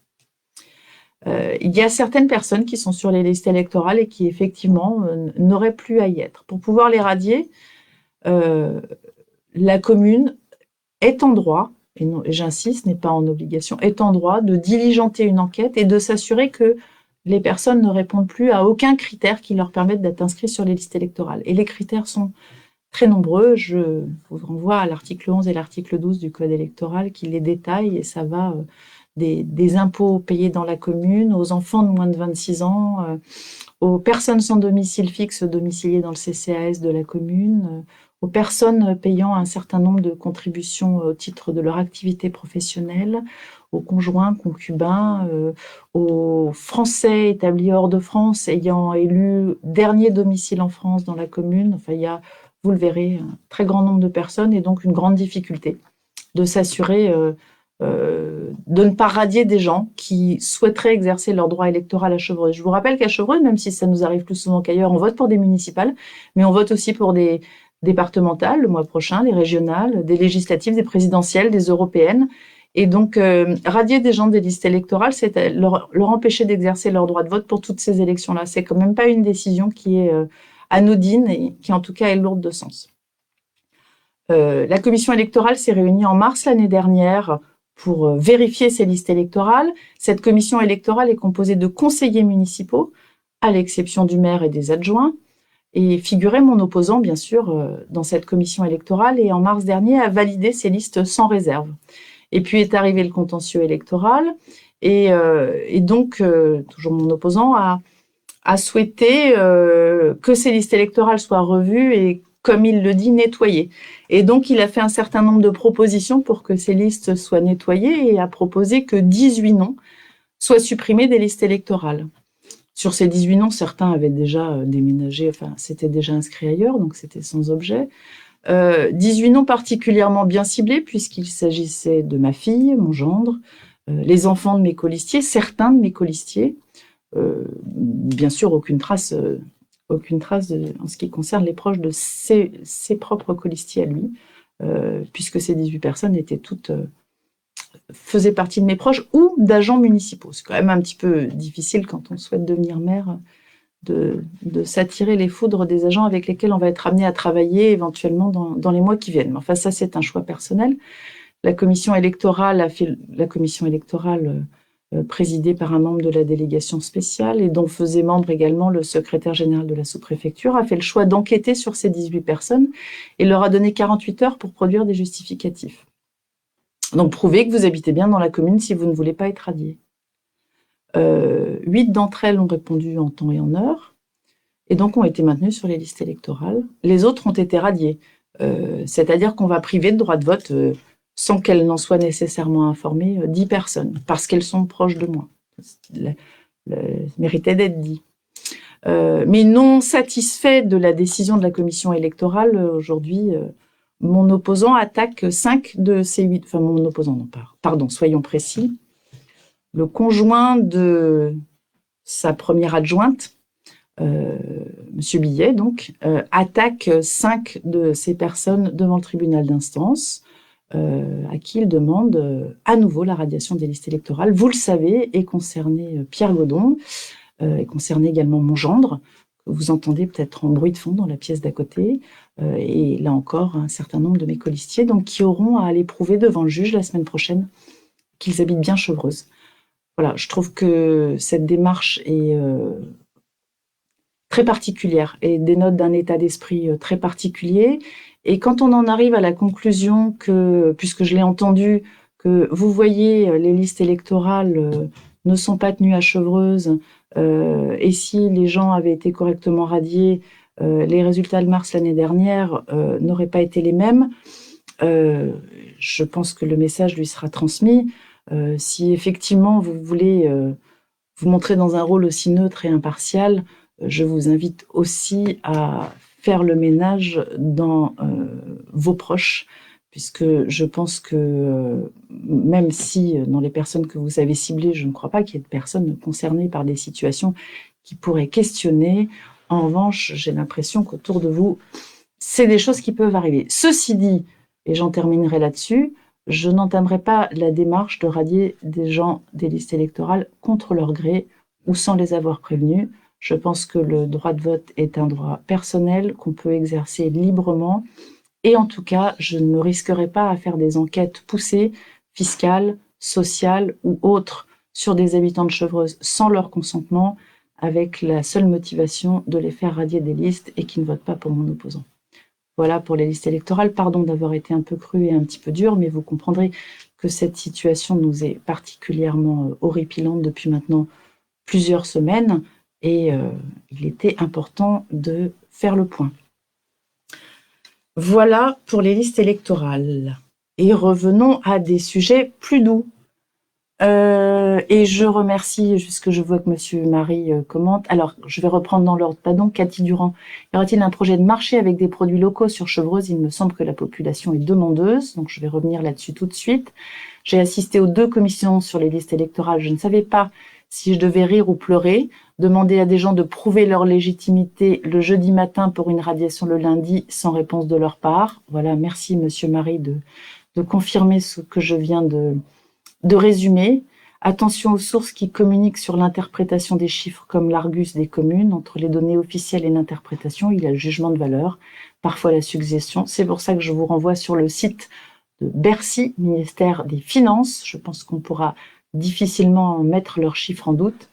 Il y a certaines personnes qui sont sur les listes électorales et qui effectivement n'auraient plus à y être. Pour pouvoir les radier, la commune est en droit, et j'insiste, n'est pas en obligation, est en droit de diligenter une enquête et de s'assurer que les personnes ne répondent plus à aucun critère qui leur permette d'être inscrits sur les listes électorales. Et les critères sont très nombreux. Je vous renvoie à l'article 11 et l'article 12 du Code électoral qui les détaillent, et ça va des impôts payés dans la commune, aux enfants de moins de 26 ans, aux personnes sans domicile fixe domiciliées dans le CCAS de la commune, aux personnes payant un certain nombre de contributions au titre de leur activité professionnelle, aux conjoints, concubins, aux Français établis hors de France ayant élu dernier domicile en France dans la commune. Enfin, il y a, vous le verrez, un très grand nombre de personnes et donc une grande difficulté de s'assurer de ne pas radier des gens qui souhaiteraient exercer leur droit électoral à Chevreuse. Je vous rappelle qu'à Chevreuse, même si ça nous arrive plus souvent qu'ailleurs, on vote pour des municipales, mais on vote aussi pour des départementales le mois prochain, des régionales, des législatives, des présidentielles, des européennes. Et donc, radier des gens des listes électorales, c'est leur empêcher d'exercer leur droit de vote pour toutes ces élections-là. C'est quand même pas une décision qui est anodine et qui, en tout cas, est lourde de sens. La commission électorale s'est réunie en mars l'année dernière pour vérifier ces listes électorales. Cette commission électorale est composée de conseillers municipaux, à l'exception du maire et des adjoints. Et figurait mon opposant, bien sûr, dans cette commission électorale, et en mars dernier a validé ces listes sans réserve. Et puis est arrivé le contentieux électoral, et donc, toujours mon opposant a souhaité que ces listes électorales soient revues et, comme il le dit, nettoyées. Et donc, il a fait un certain nombre de propositions pour que ces listes soient nettoyées et a proposé que 18 noms soient supprimés des listes électorales. Sur ces 18 noms, certains avaient déjà déménagé, enfin, s'étaient déjà inscrits ailleurs, donc c'était sans objet. 18 noms particulièrement bien ciblés, puisqu'il s'agissait de ma fille, mon gendre, les enfants de mes colistiers, certains de mes colistiers, Bien sûr, aucune trace en ce qui concerne les proches de ses propres colistiers à lui, puisque ces 18 personnes étaient toutes faisaient partie de mes proches ou d'agents municipaux. C'est quand même un petit peu difficile quand on souhaite devenir maire de s'attirer les foudres des agents avec lesquels on va être amené à travailler éventuellement dans les mois qui viennent. Mais enfin, ça, c'est un choix personnel. La commission électorale présidée par un membre de la délégation spéciale et dont faisait membre également le secrétaire général de la sous-préfecture, a fait le choix d'enquêter sur ces 18 personnes et leur a donné 48 heures pour produire des justificatifs. Donc, prouvez que vous habitez bien dans la commune si vous ne voulez pas être radié. 8 d'entre elles ont répondu en temps et en heure, et donc ont été maintenues sur les listes électorales. Les autres ont été radiées, c'est-à-dire qu'on va priver de droit de vote, sans qu'elles n'en soient nécessairement informées, 10 personnes, parce qu'elles sont proches de moi. Méritait d'être dit. Mais non satisfait de la décision de la commission électorale, aujourd'hui, mon opposant attaque 5 de ces 8... Enfin, mon opposant, non, pardon, soyons précis. Le conjoint de sa première adjointe, Monsieur Billet, donc, attaque 5 de ces personnes devant le tribunal d'instance, à qui il demande à nouveau la radiation des listes électorales. Vous le savez, est concerné Pierre Godon, est concerné également mon gendre, que vous entendez peut-être en bruit de fond dans la pièce d'à côté, et là encore un certain nombre de mes colistiers, donc qui auront à aller prouver devant le juge la semaine prochaine qu'ils habitent bien Chevreuse. Voilà, je trouve que cette démarche est très particulière et dénote d'un état d'esprit très particulier. Et quand on en arrive à la conclusion que, puisque je l'ai entendu, que vous voyez, les listes électorales ne sont pas tenues à Chevreuse, et si les gens avaient été correctement radiés, les résultats de mars l'année dernière n'auraient pas été les mêmes. Je pense que le message lui sera transmis. Si effectivement vous voulez vous montrer dans un rôle aussi neutre et impartial, je vous invite aussi à faire le ménage dans vos proches, puisque je pense que même si dans les personnes que vous avez ciblées, je ne crois pas qu'il y ait de personnes concernées par des situations qui pourraient questionner. En revanche, j'ai l'impression qu'autour de vous, c'est des choses qui peuvent arriver. Ceci dit, et j'en terminerai là-dessus, je n'entamerai pas la démarche de radier des gens des listes électorales contre leur gré ou sans les avoir prévenus. Je pense que le droit de vote est un droit personnel qu'on peut exercer librement. Et en tout cas, je ne me risquerai pas à faire des enquêtes poussées, fiscales, sociales ou autres, sur des habitants de Chevreuse sans leur consentement, avec la seule motivation de les faire radier des listes et qui ne votent pas pour mon opposant. Voilà pour les listes électorales. Pardon d'avoir été un peu cru et un petit peu dur, mais vous comprendrez que cette situation nous est particulièrement horripilante depuis maintenant plusieurs semaines et il était important de faire le point. Voilà pour les listes électorales. Et revenons à des sujets plus doux. Et je remercie, puisque je vois que Monsieur Marie commente. Alors, je vais reprendre dans l'ordre. Pardon, Cathy Durand. Y aura-t-il un projet de marché avec des produits locaux sur Chevreuse? Il me semble que la population est demandeuse, donc je vais revenir là-dessus tout de suite. J'ai assisté aux 2 commissions sur les listes électorales. Je ne savais pas si je devais rire ou pleurer. Demander à des gens de prouver leur légitimité le jeudi matin pour une radiation le lundi sans réponse de leur part. Voilà, merci Monsieur Marie de confirmer ce que je viens de résumer. Attention aux sources qui communiquent sur l'interprétation des chiffres comme l'Argus des communes. Entre les données officielles et l'interprétation, il y a le jugement de valeur, parfois la suggestion. C'est pour ça que je vous renvoie sur le site de Bercy, ministère des Finances. Je pense qu'on pourra difficilement mettre leurs chiffres en doute.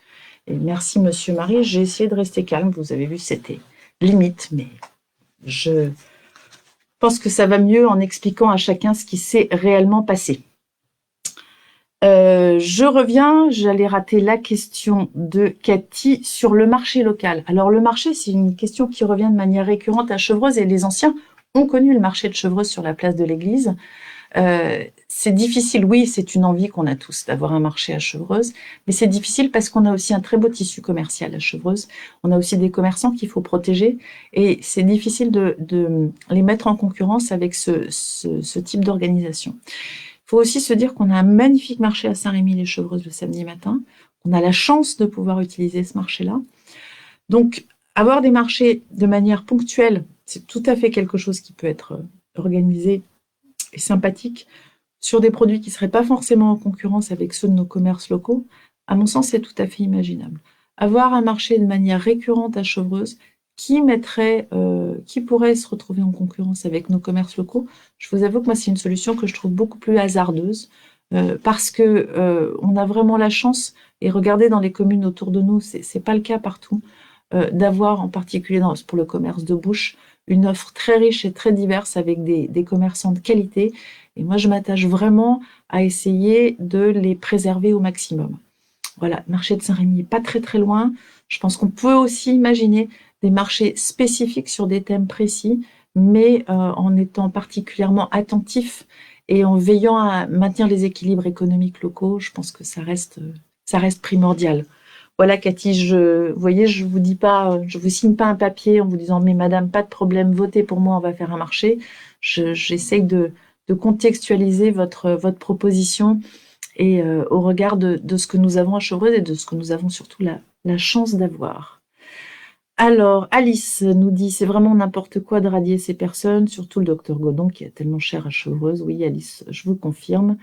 Et merci Monsieur Marie, j'ai essayé de rester calme. Vous avez vu, c'était limite, mais je pense que ça va mieux en expliquant à chacun ce qui s'est réellement passé. Je reviens, j'allais rater la question de Cathy sur le marché local. Alors le marché, c'est une question qui revient de manière récurrente à Chevreuse et les anciens ont connu le marché de Chevreuse sur la place de l'église. C'est difficile, oui, c'est une envie qu'on a tous d'avoir un marché à Chevreuse, mais c'est difficile parce qu'on a aussi un très beau tissu commercial à Chevreuse. On a aussi des commerçants qu'il faut protéger et c'est difficile de les mettre en concurrence avec ce type d'organisation. Il faut aussi se dire qu'on a un magnifique marché à Saint-Rémy-les-Chevreuses le samedi matin. on a la chance de pouvoir utiliser ce marché-là. Donc, avoir des marchés de manière ponctuelle, c'est tout à fait quelque chose qui peut être organisé et sympathique sur des produits qui ne seraient pas forcément en concurrence avec ceux de nos commerces locaux. À mon sens, c'est tout à fait imaginable. Avoir un marché de manière récurrente à Chevreuse qui pourrait se retrouver en concurrence avec nos commerces locaux, je vous avoue que moi, c'est une solution que je trouve beaucoup plus hasardeuse parce que on a vraiment la chance, et regardez dans les communes autour de nous, c'est pas le cas partout, d'avoir en particulier pour le commerce de bouche une offre très riche et très diverse avec des commerçants de qualité. Et moi, je m'attache vraiment à essayer de les préserver au maximum. Voilà, le marché de Saint-Rémy n'est pas très très loin. Je pense qu'on peut aussi imaginer des marchés spécifiques sur des thèmes précis, mais en étant particulièrement attentif et en veillant à maintenir les équilibres économiques locaux. Je pense que ça reste primordial. Voilà, Cathy, vous voyez, je vous dis pas, je vous signe pas un papier en vous disant, mais madame, pas de problème, votez pour moi, on va faire un marché. J'essaye de contextualiser votre proposition et au regard de ce que nous avons à Chevreuse et de ce que nous avons surtout la chance d'avoir. Alors, Alice nous dit, c'est vraiment n'importe quoi de radier ces personnes, surtout le docteur Godon qui est tellement cher à Chevreuse. Oui, Alice, je vous confirme.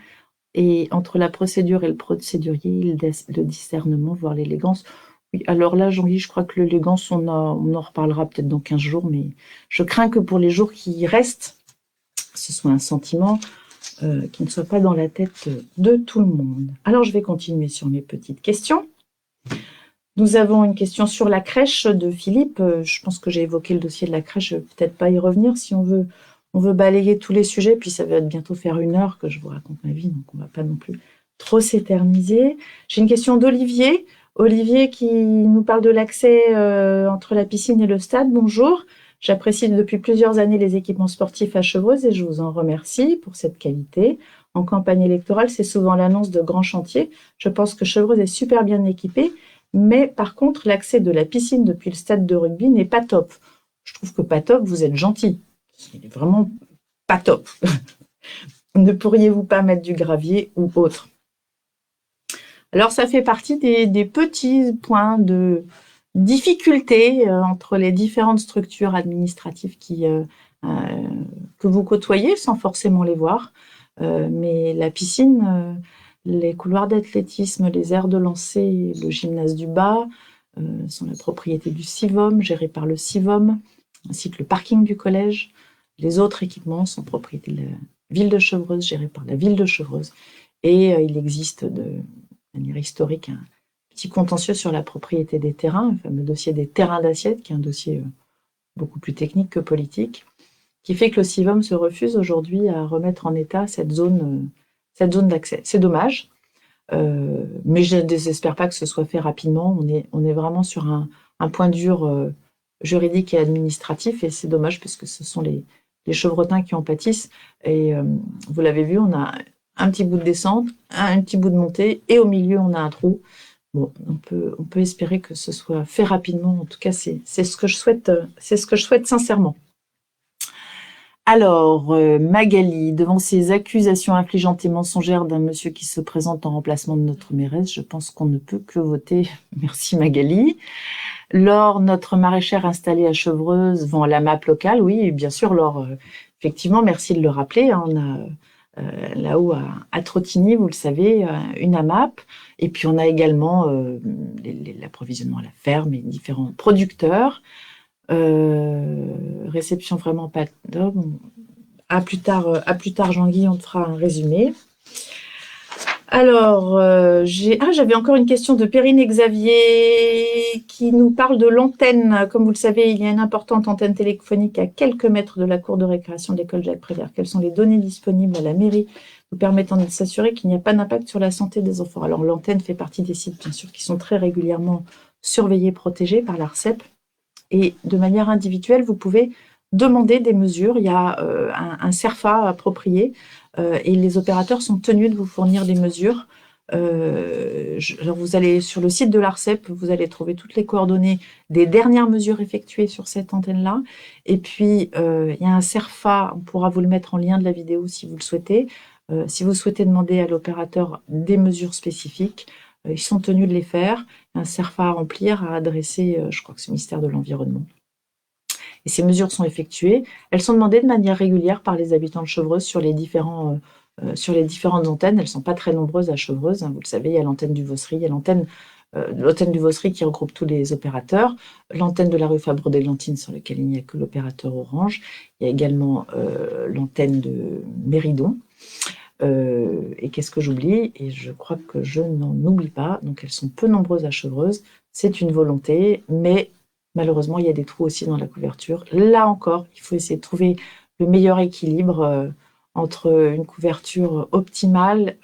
Et entre la procédure et le procédurier, le discernement, voire l'élégance. Oui, alors là, Jean-Guy, je crois que l'élégance, on en reparlera peut-être dans 15 jours, mais je crains que pour les jours qui restent, ce soit un sentiment qui ne soit pas dans la tête de tout le monde. Alors, je vais continuer sur mes petites questions. Nous avons une question sur la crèche de Philippe. Je pense que j'ai évoqué le dossier de la crèche, je ne vais peut-être pas y revenir si on veut balayer tous les sujets, puis ça va bientôt faire 1 heure que je vous raconte ma vie, donc on ne va pas non plus trop s'éterniser. J'ai une question d'Olivier. Olivier qui nous parle de l'accès entre la piscine et le stade. Bonjour. J'apprécie depuis plusieurs années les équipements sportifs à Chevreuse et je vous en remercie pour cette qualité. En campagne électorale, c'est souvent l'annonce de grands chantiers. Je pense que Chevreuse est super bien équipée, mais par contre, l'accès de la piscine depuis le stade de rugby n'est pas top. Je trouve que pas top, vous êtes gentil. C'est vraiment pas top. Ne pourriez-vous pas mettre du gravier ou autre? Alors, ça fait partie des petits points de difficulté entre les différentes structures administratives que vous côtoyez sans forcément les voir. Mais la piscine, les couloirs d'athlétisme, les aires de lancer, le gymnase du bas sont la propriété du CIVOM, géré par le CIVOM, ainsi que le parking du collège. Les autres équipements sont propriété de la ville de Chevreuse, gérée par la ville de Chevreuse. Et il existe de manière historique un petit contentieux sur la propriété des terrains, le fameux dossier des terrains d'assiette, qui est un dossier beaucoup plus technique que politique, qui fait que le CIVOM se refuse aujourd'hui à remettre en état cette zone d'accès. C'est dommage, mais je ne désespère pas que ce soit fait rapidement. On est vraiment sur un point dur juridique et administratif, et c'est dommage parce que ce sont les Chevretins qui en pâtissent. Et vous l'avez vu, on a un petit bout de descente, un petit bout de montée, et au milieu, on a un trou. Bon, on peut espérer que ce soit fait rapidement. En tout cas, c'est ce que je souhaite sincèrement. Alors, Magali, devant ces accusations affligeantes et mensongères d'un monsieur qui se présente en remplacement de notre mairesse, je pense qu'on ne peut que voter. Merci Magali. Laure, notre maraîchère installée à Chevreuse, vend la map locale. Oui, bien sûr, Laure, effectivement, merci de le rappeler. On a là-haut à Trottigny, vous le savez, une AMAP. Et puis, on a également l'approvisionnement à la ferme et différents producteurs. Réception vraiment pas top. À plus tard, Jean-Guy, on te fera un résumé. Alors, j'avais encore une question de Perrine et Xavier qui nous parle de l'antenne. Comme vous le savez, il y a une importante antenne téléphonique à quelques mètres de la cour de récréation de l'école Jacques Prévert. Quelles sont les données disponibles à la mairie nous permettant de s'assurer qu'il n'y a pas d'impact sur la santé des enfants? Alors, l'antenne fait partie des sites, bien sûr, qui sont très régulièrement surveillés, protégés par l'ARCEP. Et de manière individuelle, vous pouvez demander des mesures. Il y a un CERFA approprié et les opérateurs sont tenus de vous fournir des mesures. Alors vous allez sur le site de l'ARCEP, vous allez trouver toutes les coordonnées des dernières mesures effectuées sur cette antenne-là. Et puis, il y a un CERFA, on pourra vous le mettre en lien de la vidéo si vous le souhaitez. Si vous souhaitez demander à l'opérateur des mesures spécifiques, Ils sont tenus de les faire. Un CERFA à remplir, à adresser, je crois que c'est le ministère de l'Environnement. Et ces mesures sont effectuées. Elles sont demandées de manière régulière par les habitants de Chevreuse sur les différentes antennes. Elles ne sont pas très nombreuses à Chevreuse. Vous le savez, il y a l'antenne du Vossery, il y a l'antenne du Vossery qui regroupe tous les opérateurs, l'antenne de la rue Fabre-d'Églantine sur laquelle il n'y a que l'opérateur Orange. Il y a également l'antenne de Méridon. Et qu'est-ce que j'oublie? Et je crois que je n'en oublie pas. Donc elles sont peu nombreuses à Chevreuse. C'est une volonté, mais malheureusement, il y a des trous aussi dans la couverture. Là encore, il faut essayer de trouver le meilleur équilibre entre une couverture optimale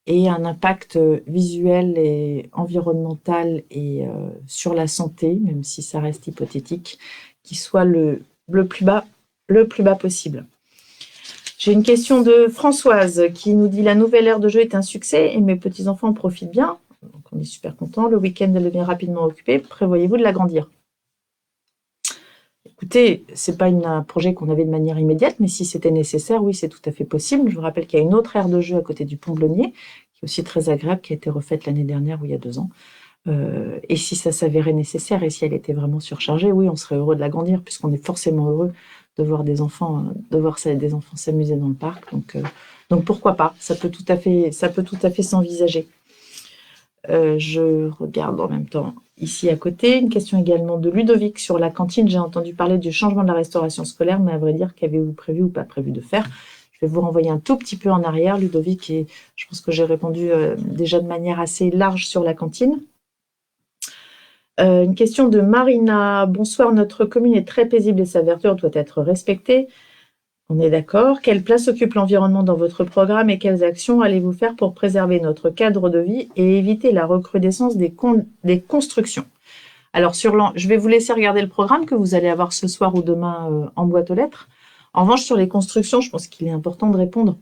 et un impact visuel et environnemental et sur la santé, même si ça reste hypothétique, qui soit le plus bas possible. J'ai une question de Françoise qui nous dit « La nouvelle aire de jeu est un succès et mes petits-enfants en profitent bien. » Donc on est super content. Le week-end, elle devient rapidement occupée. Prévoyez-vous de l'agrandir? Écoutez, ce n'est pas un projet qu'on avait de manière immédiate, mais si c'était nécessaire, oui, c'est tout à fait possible. Je vous rappelle qu'il y a une autre aire de jeu à côté du Pont-Blonnier, qui est aussi très agréable, qui a été refaite l'année dernière ou il y a 2 ans. Et si ça s'avérait nécessaire et si elle était vraiment surchargée, oui, on serait heureux de l'agrandir, puisqu'on est forcément heureux de voir des enfants s'amuser dans le parc. Donc pourquoi pas? Ça peut tout à fait s'envisager. Je regarde en même temps ici à côté. Une question également de Ludovic sur la cantine. J'ai entendu parler du changement de la restauration scolaire, mais à vrai dire, qu'avez-vous prévu ou pas prévu de faire? Je vais vous renvoyer un tout petit peu en arrière, Ludovic, et je pense que j'ai répondu déjà de manière assez large sur la cantine. Une question de Marina. Bonsoir, notre commune est très paisible et sa verdure doit être respectée. On est d'accord. Quelle place occupe l'environnement dans votre programme et quelles actions allez-vous faire pour préserver notre cadre de vie et éviter la recrudescence des constructions? Alors, je vais vous laisser regarder le programme que vous allez avoir ce soir ou demain en boîte aux lettres. En revanche, sur les constructions, je pense qu'il est important de répondre.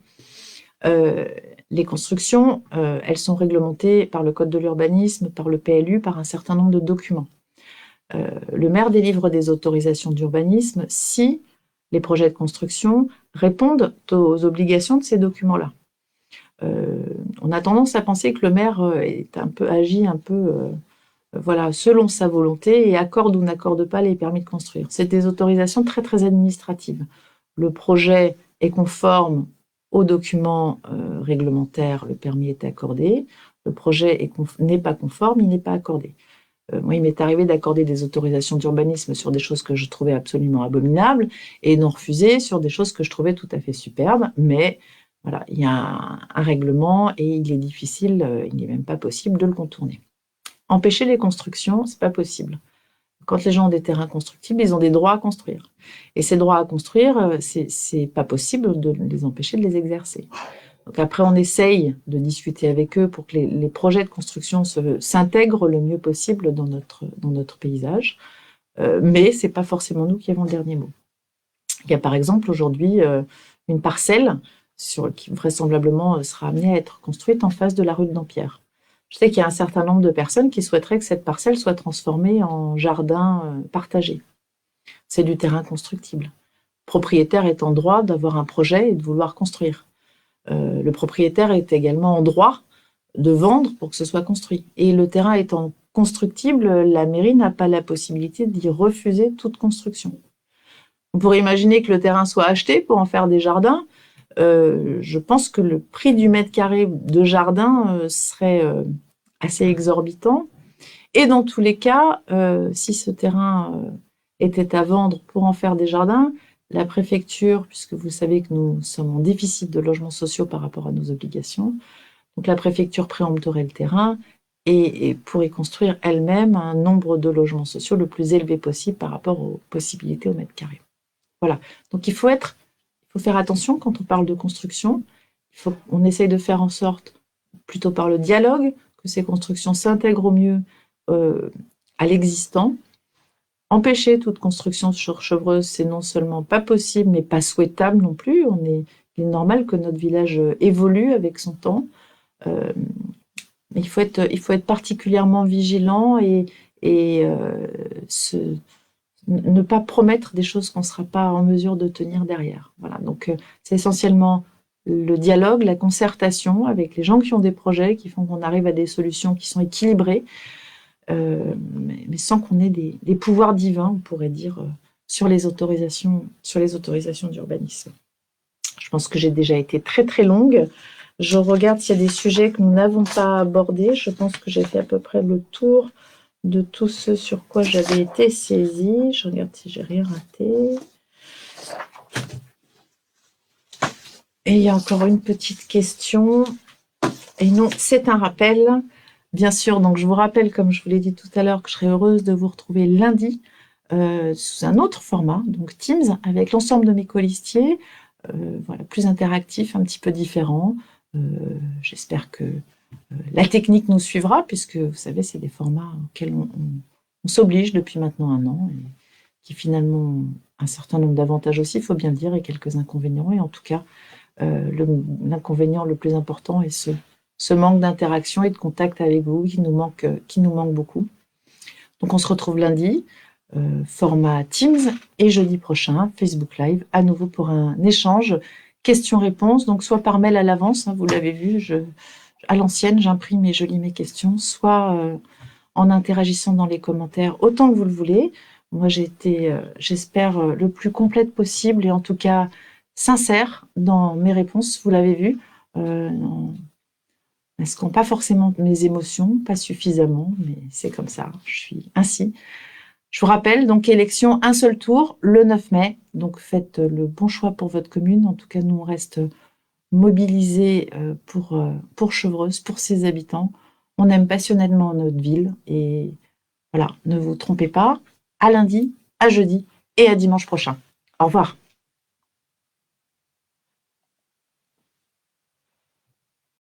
Les constructions, elles sont réglementées par le Code de l'urbanisme, par le PLU, par un certain nombre de documents. Le maire délivre des autorisations d'urbanisme si les projets de construction répondent aux obligations de ces documents-là. On a tendance à penser que le maire agit un peu selon sa volonté et accorde ou n'accorde pas les permis de construire. C'est des autorisations très très administratives. Le projet est conforme aux documents réglementaires, le permis est accordé. Le projet n'est pas conforme, il n'est pas accordé. Moi, il m'est arrivé d'accorder des autorisations d'urbanisme sur des choses que je trouvais absolument abominables et d'en refuser sur des choses que je trouvais tout à fait superbes. Mais voilà, il y a un règlement et il est difficile, il n'est même pas possible de le contourner. Empêcher les constructions, c'est pas possible. Quand les gens ont des terrains constructibles, ils ont des droits à construire. Et ces droits à construire, c'est pas possible de les empêcher de les exercer. Donc après, on essaye de discuter avec eux pour que les projets de construction s'intègrent le mieux possible dans notre paysage. Mais c'est pas forcément nous qui avons le dernier mot. Il y a par exemple aujourd'hui une parcelle qui vraisemblablement sera amenée à être construite en face de la rue de Dampierre. Je sais qu'il y a un certain nombre de personnes qui souhaiteraient que cette parcelle soit transformée en jardin partagé. C'est du terrain constructible. Le propriétaire est en droit d'avoir un projet et de vouloir construire. Le propriétaire est également en droit de vendre pour que ce soit construit. Et le terrain étant constructible, la mairie n'a pas la possibilité d'y refuser toute construction. On pourrait imaginer que le terrain soit acheté pour en faire des jardins. Je pense que le prix du mètre carré de jardin serait assez exorbitant. Et dans tous les cas, si ce terrain était à vendre pour en faire des jardins, la préfecture, puisque vous savez que nous sommes en déficit de logements sociaux par rapport à nos obligations, donc la préfecture préempterait le terrain et pourrait construire elle-même un nombre de logements sociaux le plus élevé possible par rapport aux possibilités au mètre carré. Voilà. Donc il faut faire attention quand on parle de construction. On essaye de faire en sorte, plutôt par le dialogue, que ces constructions s'intègrent au mieux à l'existant. Empêcher toute construction sur Chevreuse, c'est non seulement pas possible, mais pas souhaitable non plus. Il est normal que notre village évolue avec son temps. Mais il faut être particulièrement vigilant et ne pas promettre des choses qu'on ne sera pas en mesure de tenir derrière. Voilà. Donc c'est essentiellement le dialogue, la concertation avec les gens qui ont des projets, qui font qu'on arrive à des solutions qui sont équilibrées, mais sans qu'on ait des pouvoirs divins, on pourrait dire, sur les autorisations d'urbanisme. Je pense que j'ai déjà été très très longue. Je regarde s'il y a des sujets que nous n'avons pas abordés. Je pense que j'ai fait à peu près le tour de tout ce sur quoi j'avais été saisie. Je regarde si j'ai rien raté. Et il y a encore une petite question. Et non, c'est un rappel. Bien sûr, donc je vous rappelle, comme je vous l'ai dit tout à l'heure, que je serai heureuse de vous retrouver lundi sous un autre format, donc Teams, avec l'ensemble de mes colistiers, voilà, plus interactif, un petit peu différent. J'espère que la technique nous suivra, puisque vous savez, c'est des formats auxquels on s'oblige depuis maintenant un an, et qui finalement ont un certain nombre d'avantages aussi, il faut bien le dire, et quelques inconvénients. Et en tout cas, l'inconvénient le plus important est ce manque d'interaction et de contact avec vous qui nous manque beaucoup. Donc on se retrouve lundi, format Teams, et jeudi prochain, Facebook Live, à nouveau pour un échange, questions-réponses, donc soit par mail à l'avance, vous l'avez vu, à l'ancienne, j'imprime et je lis mes questions, soit en interagissant dans les commentaires autant que vous le voulez. Moi, j'ai été, j'espère, le plus complète possible et en tout cas sincère dans mes réponses, vous l'avez vu. Masquant pas forcément mes émotions, pas suffisamment, mais c'est comme ça, je suis ainsi. Je vous rappelle, donc élection un seul tour, le 9 mai, donc faites le bon choix pour votre commune. En tout cas, nous, on reste mobilisés pour Chevreuse, pour ses habitants. On aime passionnément notre ville et voilà, ne vous trompez pas, à lundi, à jeudi et à dimanche prochain. Au revoir.